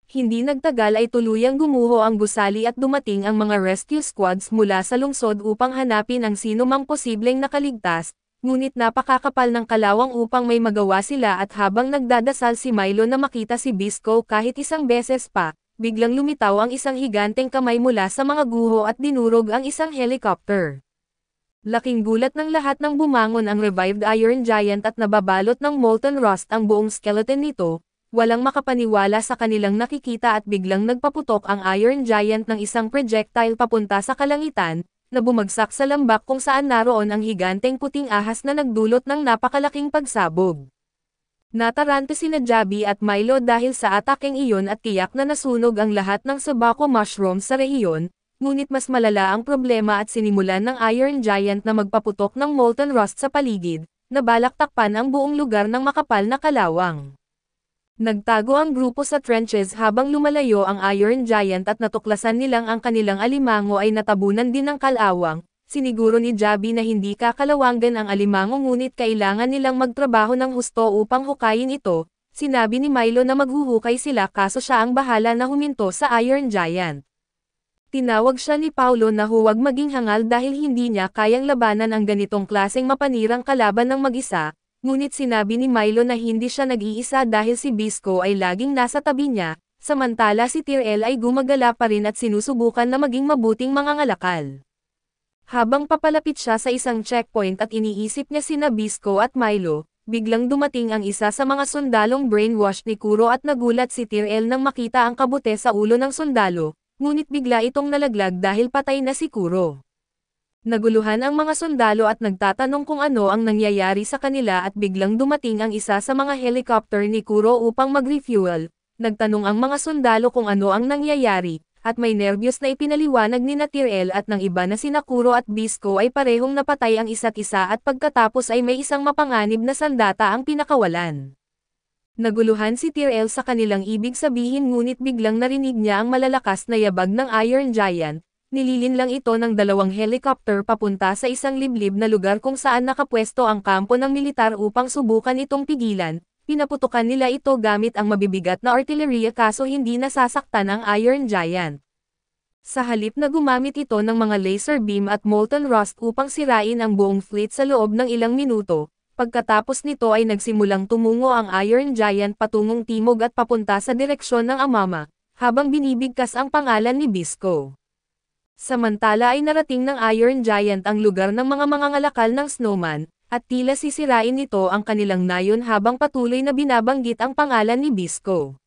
Hindi nagtagal ay tuluyang gumuho ang gusali at dumating ang mga rescue squads mula sa lungsod upang hanapin ang sino mang posibleng nakaligtas, ngunit napakakapal ng kalawang upang may magawa sila at habang nagdadasal si Milo na makita si Bisco kahit isang beses pa, biglang lumitaw ang isang higanteng kamay mula sa mga guho at dinurog ang isang helicopter. Laking gulat ng lahat nang bumangon ang revived Iron Giant at nababalot ng molten rust ang buong skeleton nito, walang makapaniwala sa kanilang nakikita at biglang nagpaputok ang Iron Giant ng isang projectile papunta sa kalangitan, na bumagsak sa lambak kung saan naroon ang higanteng puting ahas na nagdulot ng napakalaking pagsabog. Natarante sina Javi at Milo dahil sa atakeng iyon at tiyak na nasunog ang lahat ng tobacco mushrooms sa rehiyon, ngunit mas malala ang problema at sinimulan ng Iron Giant na magpaputok ng molten rust sa paligid, na balak takpan ang buong lugar ng makapal na kalawang. Nagtago ang grupo sa trenches habang lumalayo ang Iron Giant at natuklasan nilang ang kanilang alimango ay natabunan din ng kalawang. Siniguro ni Javi na hindi kakalawanggan ang alimango ngunit kailangan nilang magtrabaho ng husto upang hukayin ito. Sinabi ni Milo na maghuhukay sila kaso siya ang bahala na huminto sa Iron Giant. Tinawag siya ni Paulo na huwag maging hangal dahil hindi niya kayang labanan ang ganitong klaseng mapanirang kalaban ng mag-isa, ngunit sinabi ni Milo na hindi siya nag-iisa dahil si Bisco ay laging nasa tabi niya, samantala si Tyrell ay gumagala pa rin at sinusubukan na maging mabuting mangangalakal. Habang papalapit siya sa isang checkpoint at iniisip niya sina Bisco at Milo, biglang dumating ang isa sa mga sundalong brainwash ni Kuro at nagulat si Tyrell nang makita ang kabute sa ulo ng sundalo, ngunit bigla itong nalaglag dahil patay na si Kuro. Naguluhan ang mga sundalo at nagtatanong kung ano ang nangyayari sa kanila at biglang dumating ang isa sa mga helicopter ni Kuro upang mag-refuel. Nagtanong ang mga sundalo kung ano ang nangyayari, at may nervyos na ipinaliwanag ni Tyrell at ng iba na sina Kuro at Bisco ay parehong napatay ang isa't isa at pagkatapos ay may isang mapanganib na sandata ang pinakawalan. Naguluhan si Tyrell sa kanilang ibig sabihin ngunit biglang narinig niya ang malalakas na yabag ng Iron Giant, nililin lang ito ng dalawang helicopter papunta sa isang liblib na lugar kung saan nakapwesto ang kampo ng militar upang subukan itong pigilan, pinaputukan nila ito gamit ang mabibigat na artillery kaso hindi nasasaktan ang Iron Giant. Sa halip na gumamit ito ng mga laser beam at molten rust upang sirain ang buong fleet sa loob ng ilang minuto, pagkatapos nito ay nagsimulang tumungo ang Iron Giant patungong timog at papunta sa direksyon ng Amama, habang binibigkas ang pangalan ni Bisco. Samantala ay narating ng Iron Giant ang lugar ng mga mangangalakal ng snowman, at tila sisirain nito ang kanilang nayon habang patuloy na binabanggit ang pangalan ni Bisco.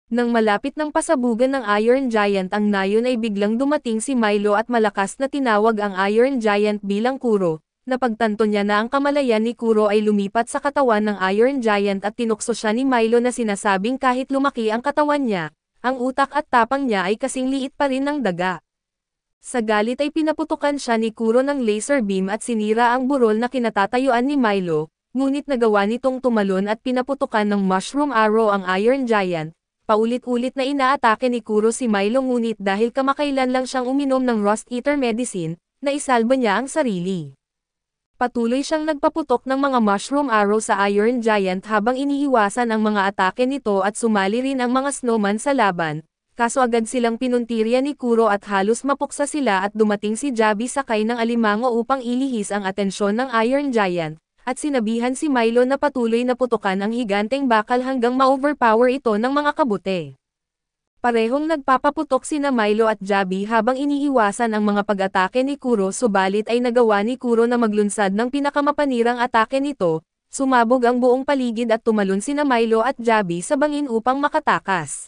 Nang malapit ng pasabugan ng Iron Giant ang nayon ay biglang dumating si Milo at malakas na tinawag ang Iron Giant bilang Kuro. Napagtanto niya na ang kamalayan ni Kuro ay lumipat sa katawan ng Iron Giant at tinukso siya ni Milo na sinasabing kahit lumaki ang katawan niya, ang utak at tapang niya ay kasing liit pa rin ng daga. Sa galit ay pinaputukan siya ni Kuro ng laser beam at sinira ang burol na kinatatayuan ni Milo, ngunit nagawa nitong tumalon at pinaputukan ng mushroom arrow ang Iron Giant. Paulit-ulit na inaatake ni Kuro si Milo ngunit dahil kamakailan lang siyang uminom ng Rust Eater medicine, naisalba niya ang sarili. Patuloy siyang nagpaputok ng mga mushroom arrow sa Iron Giant habang iniiwasan ang mga atake nito at sumali rin ang mga snowman sa laban, kaso agad silang pinuntirya ni Kuro at halos mapuksa sila at dumating si Jabi sakay ng alimango upang ilihis ang atensyon ng Iron Giant, at sinabihan si Milo na patuloy na putukan ang higanteng bakal hanggang ma-overpower ito ng mga kabute. Parehong nagpapaputok sina Milo at Jabi habang iniiwasan ang mga pag-atake ni Kuro subalit ay nagawa ni Kuro na maglunsad ng pinakamapanirang atake nito, sumabog ang buong paligid at tumalon sina Milo at Jabi sa bangin upang makatakas.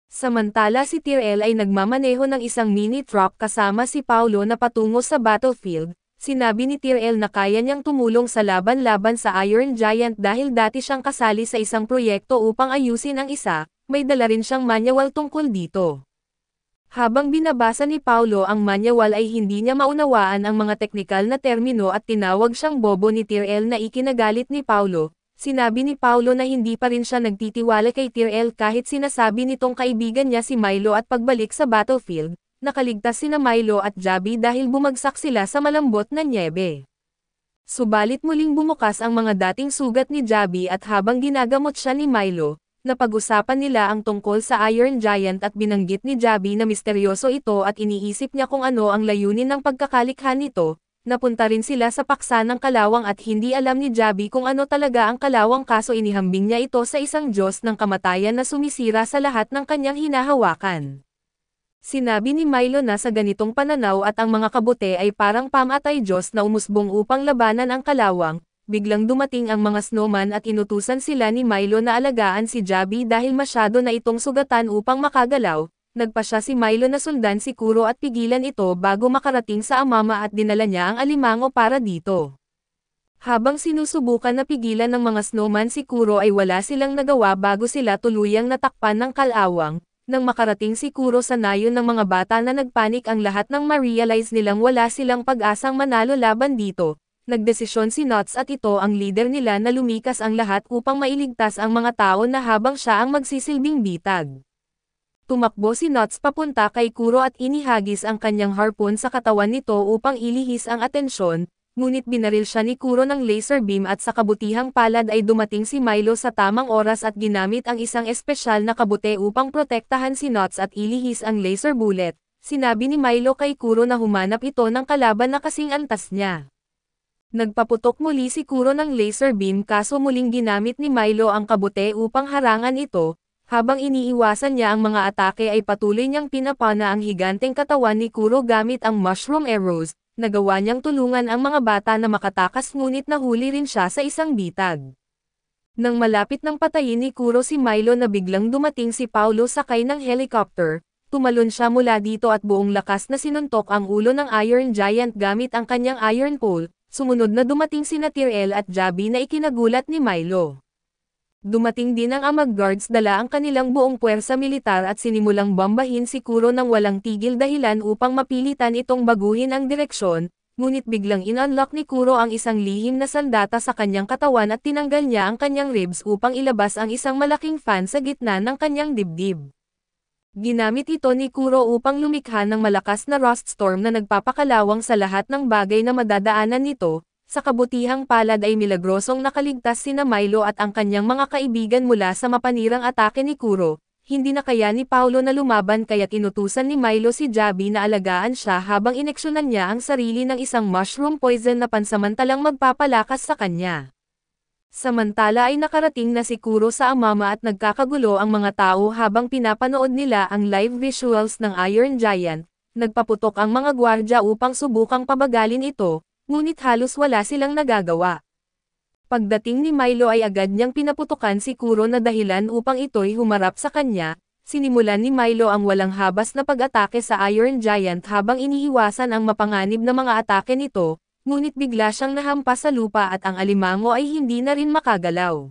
Samantala si Tyrell ay nagmamaneho ng isang mini truck kasama si Paulo na patungo sa battlefield. Sinabi ni Tyrell na kaya niyang tumulong sa laban-laban sa Iron Giant dahil dati siyang kasali sa isang proyekto upang ayusin ang isa. May dala rin siyang manual tungkol dito. Habang binabasa ni Paulo ang manual ay hindi niya maunawaan ang mga teknikal na termino at tinawag siyang bobo ni Tyrell na ikinagalit ni Paulo. Sinabi ni Paulo na hindi pa rin siya nagtitiwala kay Tyrell kahit sinasabi nitong kaibigan niya si Milo at pagbalik sa battlefield, nakaligtas sina Milo at Jabi dahil bumagsak sila sa malambot na nyebe. Subalit muling bumukas ang mga dating sugat ni Jabi at habang ginagamot siya ni Milo, napag-usapan nila ang tungkol sa Iron Giant at binanggit ni Jabi na misteryoso ito at iniisip niya kung ano ang layunin ng pagkakalikha nito. Napunta rin sila sa paksa ng kalawang at hindi alam ni Jabi kung ano talaga ang kalawang kaso inihambing niya ito sa isang Diyos ng kamatayan na sumisira sa lahat ng kanyang hinahawakan. Sinabi ni Milo na sa ganitong pananaw at ang mga kabute ay parang pamatay Diyos na umusbong upang labanan ang kalawang. Biglang dumating ang mga snowman at inutusan sila ni Milo na alagaan si Jabi dahil masyado na itong sugatan upang makagalaw. Nagpa siya si Milo na sundan si Kuro at pigilan ito bago makarating sa Amama at dinala niya ang alimango para dito. Habang sinusubukan na pigilan ng mga snowman si Kuro ay wala silang nagawa bago sila tuluyang natakpan ng kalawang. Nang makarating si Kuro sa nayon ng mga bata na nagpanik ang lahat nang ma-realize nilang wala silang pag-asang manalo laban dito. Nagdesisyon si Nuts at ito ang leader nila na lumikas ang lahat upang mailigtas ang mga tao na habang siya ang magsisilbing bitag. Tumakbo si Nuts papunta kay Kuro at inihagis ang kanyang harpoon sa katawan nito upang ilihis ang atensyon, ngunit binaril siya ni Kuro ng laser beam at sa kabutihang palad ay dumating si Milo sa tamang oras at ginamit ang isang espesyal na kabute upang protektahan si Nuts at ilihis ang laser bullet. sinabi ni Milo kay Kuro na humanap ito ng kalaban na kasing antas niya. Nagpaputok muli si Kuro ng laser beam kaso muling ginamit ni Milo ang kabute upang harangan ito, habang iniiwasan niya ang mga atake ay patuloy niyang pinapana ang higanteng katawan ni Kuro gamit ang mushroom arrows, nagawa niyang tulungan ang mga bata na makatakas ngunit nahuli rin siya sa isang bitag. Nang malapit ng patayin ni Kuro si Milo na biglang dumating si Paulo sakay ng helicopter, tumalon siya mula dito at buong lakas na sinuntok ang ulo ng Iron Giant gamit ang kanyang iron pole, sumunod na dumating sina Tyrell at Jabi na ikinagulat ni Milo. Dumating din ang Amag Guards dala ang kanilang buong puwersa militar at sinimulang bombahin si Kuro ng walang tigil dahilan upang mapilitan itong baguhin ang direksyon, ngunit biglang in-unlock ni Kuro ang isang lihim na sandata sa kanyang katawan at tinanggal niya ang kanyang ribs upang ilabas ang isang malaking fan sa gitna ng kanyang dibdib. Ginamit ito ni Kuro upang lumikha ng malakas na rust storm na nagpapakalawang sa lahat ng bagay na madadaanan nito. Sa kabutihang palad ay milagrosong nakaligtas sina Milo at ang kanyang mga kaibigan mula sa mapanirang atake ni Kuro. Hindi na kaya ni Paulo na lumaban kaya't inutusan ni Milo si Jabi na alagaan siya habang ineksyonan niya ang sarili ng isang mushroom poison na pansamantalang magpapalakas sa kanya. Samantala ay nakarating na si Kuro sa Amama at nagkakagulo ang mga tao habang pinapanood nila ang live visuals ng Iron Giant. Nagpaputok ang mga gwardya upang subukang pabagalin ito, ngunit halos wala silang nagagawa. Pagdating ni Milo ay agad niyang pinaputukan si Kuro na dahilan upang ito'y humarap sa kanya. Sinimulan ni Milo ang walang habas na pag-atake sa Iron Giant habang iniiwasan ang mapanganib na mga atake nito, ngunit bigla siyang nahampas sa lupa at ang alimango ay hindi na rin makagalaw.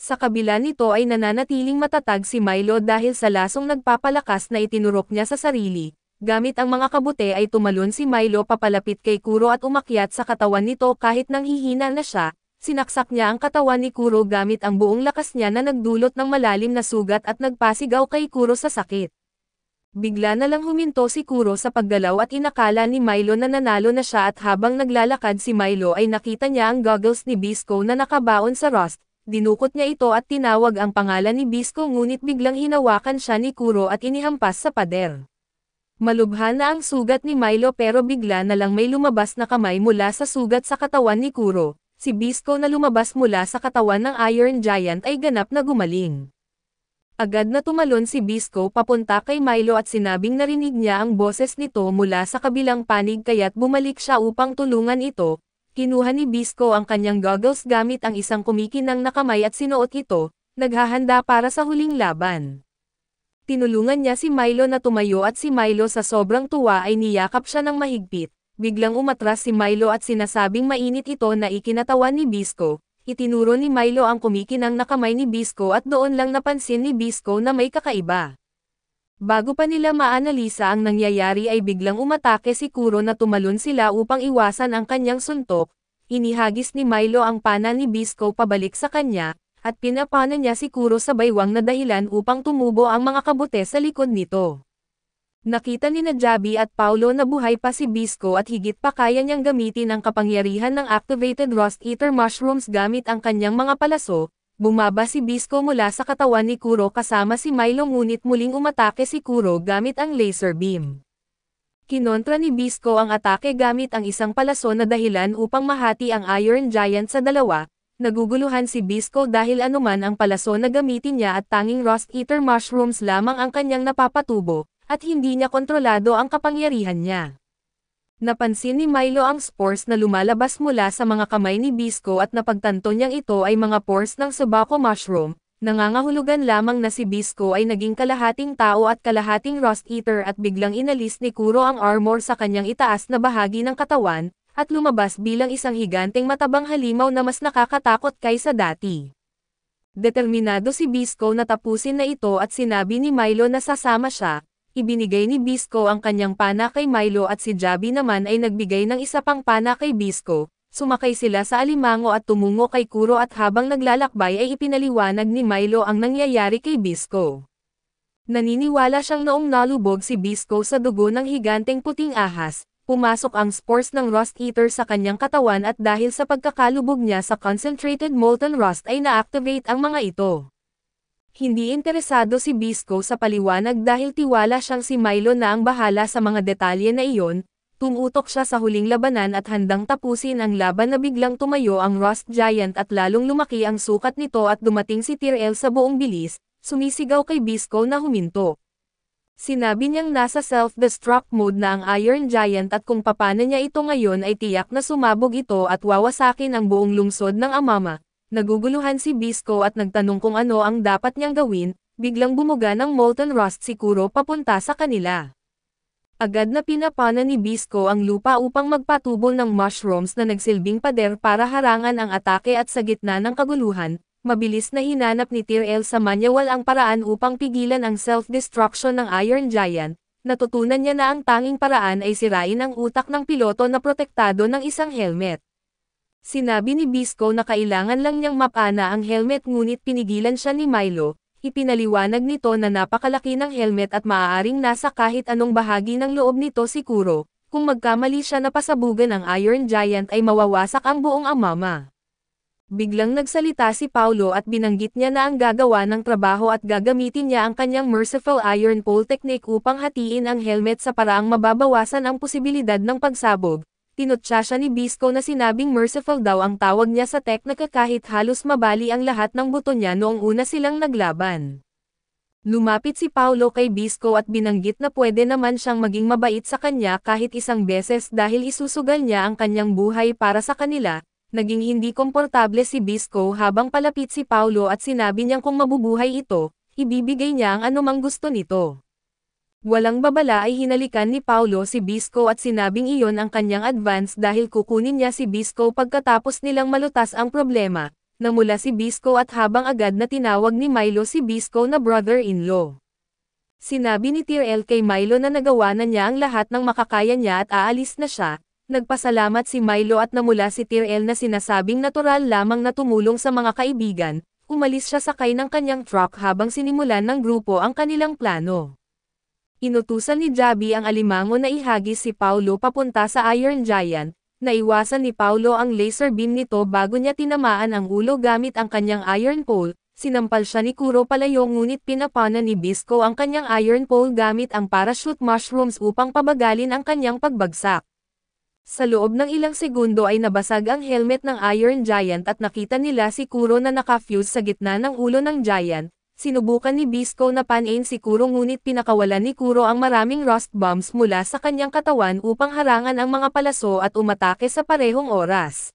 Sa kabila nito ay nananatiling matatag si Milo dahil sa lasong nagpapalakas na itinurok niya sa sarili. Gamit ang mga kabute ay tumalon si Milo papalapit kay Kuro at umakyat sa katawan nito kahit nanghihina na siya. Sinaksak niya ang katawan ni Kuro gamit ang buong lakas niya na nagdulot ng malalim na sugat at nagpasigaw kay Kuro sa sakit. Bigla na lang huminto si Kuro sa paggalaw at inakala ni Milo na nanalo na siya at habang naglalakad si Milo ay nakita niya ang goggles ni Bisco na nakabaon sa rust. Dinukot niya ito at tinawag ang pangalan ni Bisco ngunit biglang hinawakan siya ni Kuro at inihampas sa pader. Malubha na ang sugat ni Milo pero bigla na lang may lumabas na kamay mula sa sugat sa katawan ni Kuro. Si Bisco na lumabas mula sa katawan ng Iron Giant ay ganap na gumaling. Agad na tumalon si Bisco papunta kay Milo at sinabing narinig niya ang boses nito mula sa kabilang panig kaya't bumalik siya upang tulungan ito. Kinuha ni Bisco ang kanyang goggles gamit ang isang kumikinang na kamay at sinuot ito, naghahanda para sa huling laban. Tinulungan niya si Milo na tumayo at si Milo sa sobrang tuwa ay niyakap siya ng mahigpit. Biglang umatras si Milo at sinasabing mainit ito na ikinatawan ni Bisco. Itinuro ni Milo ang kumikinang na kamay ni Bisco at doon lang napansin ni Bisco na may kakaiba. Bago pa nila maanalisa ang nangyayari ay biglang umatake si Kuro na tumalon sila upang iwasan ang kanyang suntok. Inihagis ni Milo ang pana ni Bisco pabalik sa kanya, at pinapana niya si Kuro sa baywang na dahilan upang tumubo ang mga kabute sa likod nito. Nakita ni Jabi at Paulo na buhay pa si Bisco at higit pa kaya niyang gamitin ang kapangyarihan ng activated Rust Eater Mushrooms gamit ang kanyang mga palaso. Bumaba si Bisco mula sa katawan ni Kuro kasama si Milo ngunit muling umatake si Kuro gamit ang laser beam. Kinontra ni Bisco ang atake gamit ang isang palaso na dahilan upang mahati ang Iron Giant sa dalawa. Naguguluhan si Bisco dahil anuman ang palaso na gamitin niya at tanging Rust Eater Mushrooms lamang ang kanyang napapatubo. At hindi niya kontrolado ang kapangyarihan niya. Napansin ni Milo ang spores na lumalabas mula sa mga kamay ni Bisco at napagtanto niyang ito ay mga pores ng Tobacco Mushroom. Nangangahulugan lamang na si Bisco ay naging kalahating tao at kalahating Rust Eater at biglang inalis ni Kuro ang armor sa kanyang itaas na bahagi ng katawan, at lumabas bilang isang higanteng matabang halimaw na mas nakakatakot kaysa dati. Determinado si Bisco na tapusin na ito at sinabi ni Milo na sasama siya. Ibinigay ni Bisco ang kanyang pana kay Milo at si Jabi naman ay nagbigay ng isa pang pana kay Bisco. Sumakay sila sa alimango at tumungo kay Kuro at habang naglalakbay ay ipinaliwanag ni Milo ang nangyayari kay Bisco. Naniniwala siyang noong nalubog si Bisco sa dugo ng higanteng puting ahas, pumasok ang spores ng Rust Eater sa kanyang katawan at dahil sa pagkakalubog niya sa concentrated molten rust ay na-activate ang mga ito. Hindi interesado si Bisco sa paliwanag dahil tiwala siyang si Milo na ang bahala sa mga detalye na iyon. Tumutok siya sa huling labanan at handang tapusin ang laban na biglang tumayo ang Rust Giant at lalong lumaki ang sukat nito at dumating si Tyrell sa buong bilis, sumisigaw kay Bisco na huminto. Sinabi niyang nasa self-destruct mode na ang Iron Giant at kung papano niya ito ngayon ay tiyak na sumabog ito at wawasakin ang buong lungsod ng Amama. Naguguluhan si Bisco at nagtanong kung ano ang dapat niyang gawin, biglang bumuga ng molten rust si Kuro papunta sa kanila. Agad na pinapana ni Bisco ang lupa upang magpatubol ng mushrooms na nagsilbing pader para harangan ang atake at sa gitna ng kaguluhan, mabilis na hinanap ni Tyrell sa manual ang paraan upang pigilan ang self-destruction ng Iron Giant. Natutunan niya na ang tanging paraan ay sirain ang utak ng piloto na protektado ng isang helmet. Sinabi ni Bisco na kailangan lang niyang mapana ang helmet ngunit pinigilan siya ni Milo. Ipinaliwanag nito na napakalaki ng helmet at maaaring nasa kahit anong bahagi ng loob nito si Kuro. Kung magkamali siya na pasabugan ang Iron Giant ay mawawasak ang buong Amama. Biglang nagsalita si Paulo at binanggit niya na ang gagawa ng trabaho at gagamitin niya ang kanyang Merciful Iron Pole technique upang hatiin ang helmet sa paraang mababawasan ang posibilidad ng pagsabog. Tinutya siya ni Bisco na sinabing merciful daw ang tawag niya sa teknika kahit halos mabali ang lahat ng buto niya noong una silang naglaban. Lumapit si Paulo kay Bisco at binanggit na pwede naman siyang maging mabait sa kanya kahit isang beses dahil isusugal niya ang kanyang buhay para sa kanila. Naging hindi komportable si Bisco habang palapit si Paulo at sinabi niyang kung mabubuhay ito, ibibigay niya ang anumang gusto nito. Walang babala ay hinalikan ni Paulo si Bisco at sinabing iyon ang kanyang advance dahil kukunin niya si Bisco pagkatapos nilang malutas ang problema. Namula si Bisco at habang agad na tinawag ni Milo si Bisco na brother-in-law. Sinabi ni Tyrell kay Milo na nagawa na niya ang lahat ng makakaya niya at aalis na siya. Nagpasalamat si Milo at namula si Tyrell na sinasabing natural lamang na tumulong sa mga kaibigan. Umalis siya sakay ng kanyang truck habang sinimulan ng grupo ang kanilang plano. Inutusan ni Jabi ang alimango na ihagis si Paulo papunta sa Iron Giant. Naiwasan ni Paulo ang laser beam nito bago niya tinamaan ang ulo gamit ang kanyang iron pole. Sinampal siya ni Kuro palayo ngunit pinapana ni Bisco ang kanyang iron pole gamit ang parachute mushrooms upang pabagalin ang kanyang pagbagsak. Sa loob ng ilang segundo ay nabasag ang helmet ng Iron Giant at nakita nila si Kuro na naka-fuse sa gitna ng ulo ng Giant. Sinubukan ni Bisco na panain si Kuro ngunit pinakawalan ni Kuro ang maraming rust bombs mula sa kanyang katawan upang harangan ang mga palaso at umatake sa parehong oras.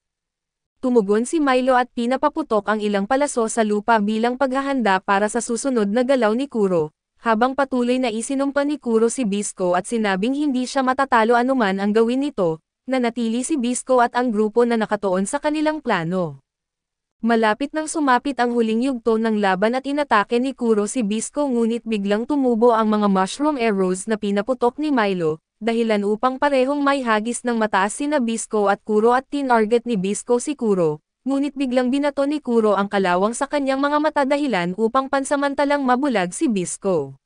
Tumugon si Milo at pinapaputok ang ilang palaso sa lupa bilang paghahanda para sa susunod na galaw ni Kuro. Habang patuloy na isinumpa ni Kuro si Bisco at sinabing hindi siya matatalo anuman ang gawin nito, nanatili si Bisco at ang grupo na nakatuon sa kanilang plano. Malapit nang sumapit ang huling yugto ng laban at inatake ni Kuro si Bisco ngunit biglang tumubo ang mga mushroom arrows na pinaputok ni Milo, dahilan upang parehong may hagis ng mataas sina Bisco at Kuro at tinarget ni Bisco si Kuro, ngunit biglang binato ni Kuro ang kalawang sa kanyang mga mata dahilan upang pansamantalang mabulag si Bisco.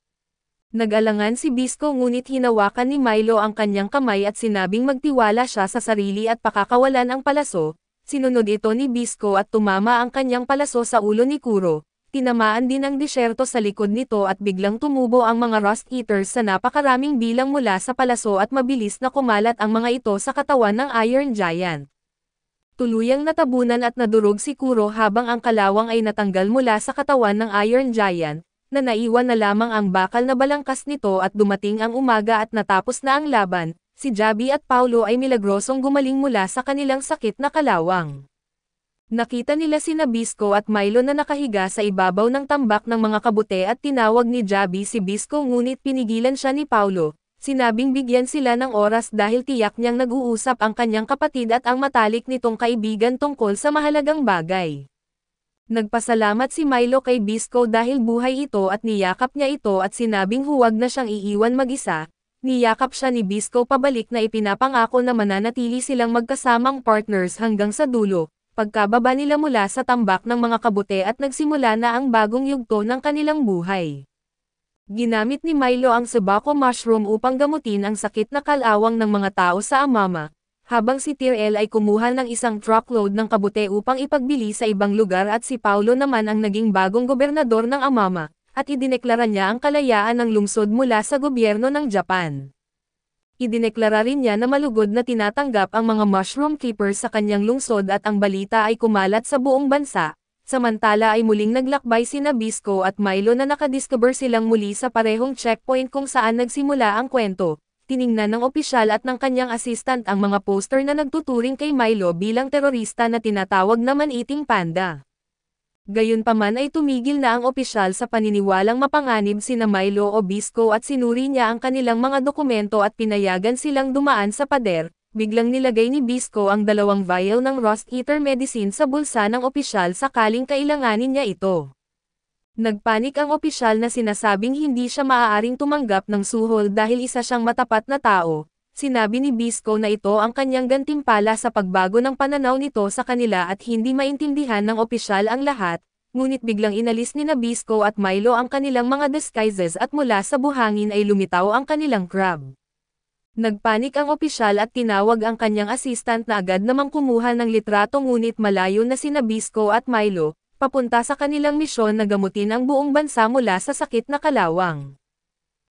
Nag-alangan si Bisco ngunit hinawakan ni Milo ang kanyang kamay at sinabing magtiwala siya sa sarili at pakakawalan ang palaso. Sinunod ito ni Bisco at tumama ang kanyang palaso sa ulo ni Kuro. Tinamaan din ang disyerto sa likod nito at biglang tumubo ang mga rust eaters sa napakaraming bilang mula sa palaso at mabilis na kumalat ang mga ito sa katawan ng Iron Giant. Tuluyang natabunan at nadurog si Kuro habang ang kalawang ay natanggal mula sa katawan ng Iron Giant, na naiwan na lamang ang bakal na balangkas nito at dumating ang umaga at natapos na ang laban. Si Jabi at Paulo ay milagrosong gumaling mula sa kanilang sakit na kalawang. Nakita nila sina Bisco at Milo na nakahiga sa ibabaw ng tambak ng mga kabute at tinawag ni Jabi si Bisco ngunit pinigilan siya ni Paulo. Sinabing bigyan sila ng oras dahil tiyak niyang nag-uusap ang kanyang kapatid at ang matalik nitong kaibigan tungkol sa mahalagang bagay. Nagpasalamat si Milo kay Bisco dahil buhay ito at niyakap niya ito at sinabing huwag na siyang iiwan mag-isa. Niyakap siya ni Bisco pabalik na ipinapangako na mananatili silang magkasamang partners hanggang sa dulo. Pagkababa nila mula sa tambak ng mga kabute at nagsimula na ang bagong yugto ng kanilang buhay. Ginamit ni Milo ang Sabako mushroom upang gamutin ang sakit na kalawang ng mga tao sa Amama. habang si Tyrell ay kumuha ng isang truckload ng kabute upang ipagbili sa ibang lugar at si Paulo naman ang naging bagong gobernador ng Amama, at idineklara niya ang kalayaan ng lungsod mula sa gobyerno ng Japan. Idineklara rin niya na malugod na tinatanggap ang mga mushroom keepers sa kanyang lungsod at ang balita ay kumalat sa buong bansa. Samantala ay muling naglakbay sina Bisco at Milo na nakadiscover silang muli sa parehong checkpoint kung saan nagsimula ang kwento. Tiningnan ng opisyal at ng kanyang assistant ang mga poster na nagtuturing kay Milo bilang terorista na tinatawag na Man-Eating Panda. Gayunpaman ay tumigil na ang opisyal sa paniniwalang mapanganib sina Milo o Bisco at sinuri niya ang kanilang mga dokumento at pinayagan silang dumaan sa pader. Biglang nilagay ni Bisco ang 2 vial ng Rust Eater medicine sa bulsa ng opisyal sakaling kailanganin niya ito. Nagpanik ang opisyal na sinasabing hindi siya maaaring tumanggap ng suhol dahil isa siyang matapat na tao. Sinabi ni Bisco na ito ang kanyang gantimpala sa pagbago ng pananaw nito sa kanila at hindi maintindihan ng opisyal ang lahat, ngunit biglang inalis ni Bisco at Milo ang kanilang mga disguises at mula sa buhangin ay lumitaw ang kanilang crab. Nagpanik ang opisyal at tinawag ang kanyang assistant na agad namang kumuha ng litrato ngunit malayo na sina Bisco at Milo, papunta sa kanilang misyon na gamutin ang buong bansa mula sa sakit na kalawang.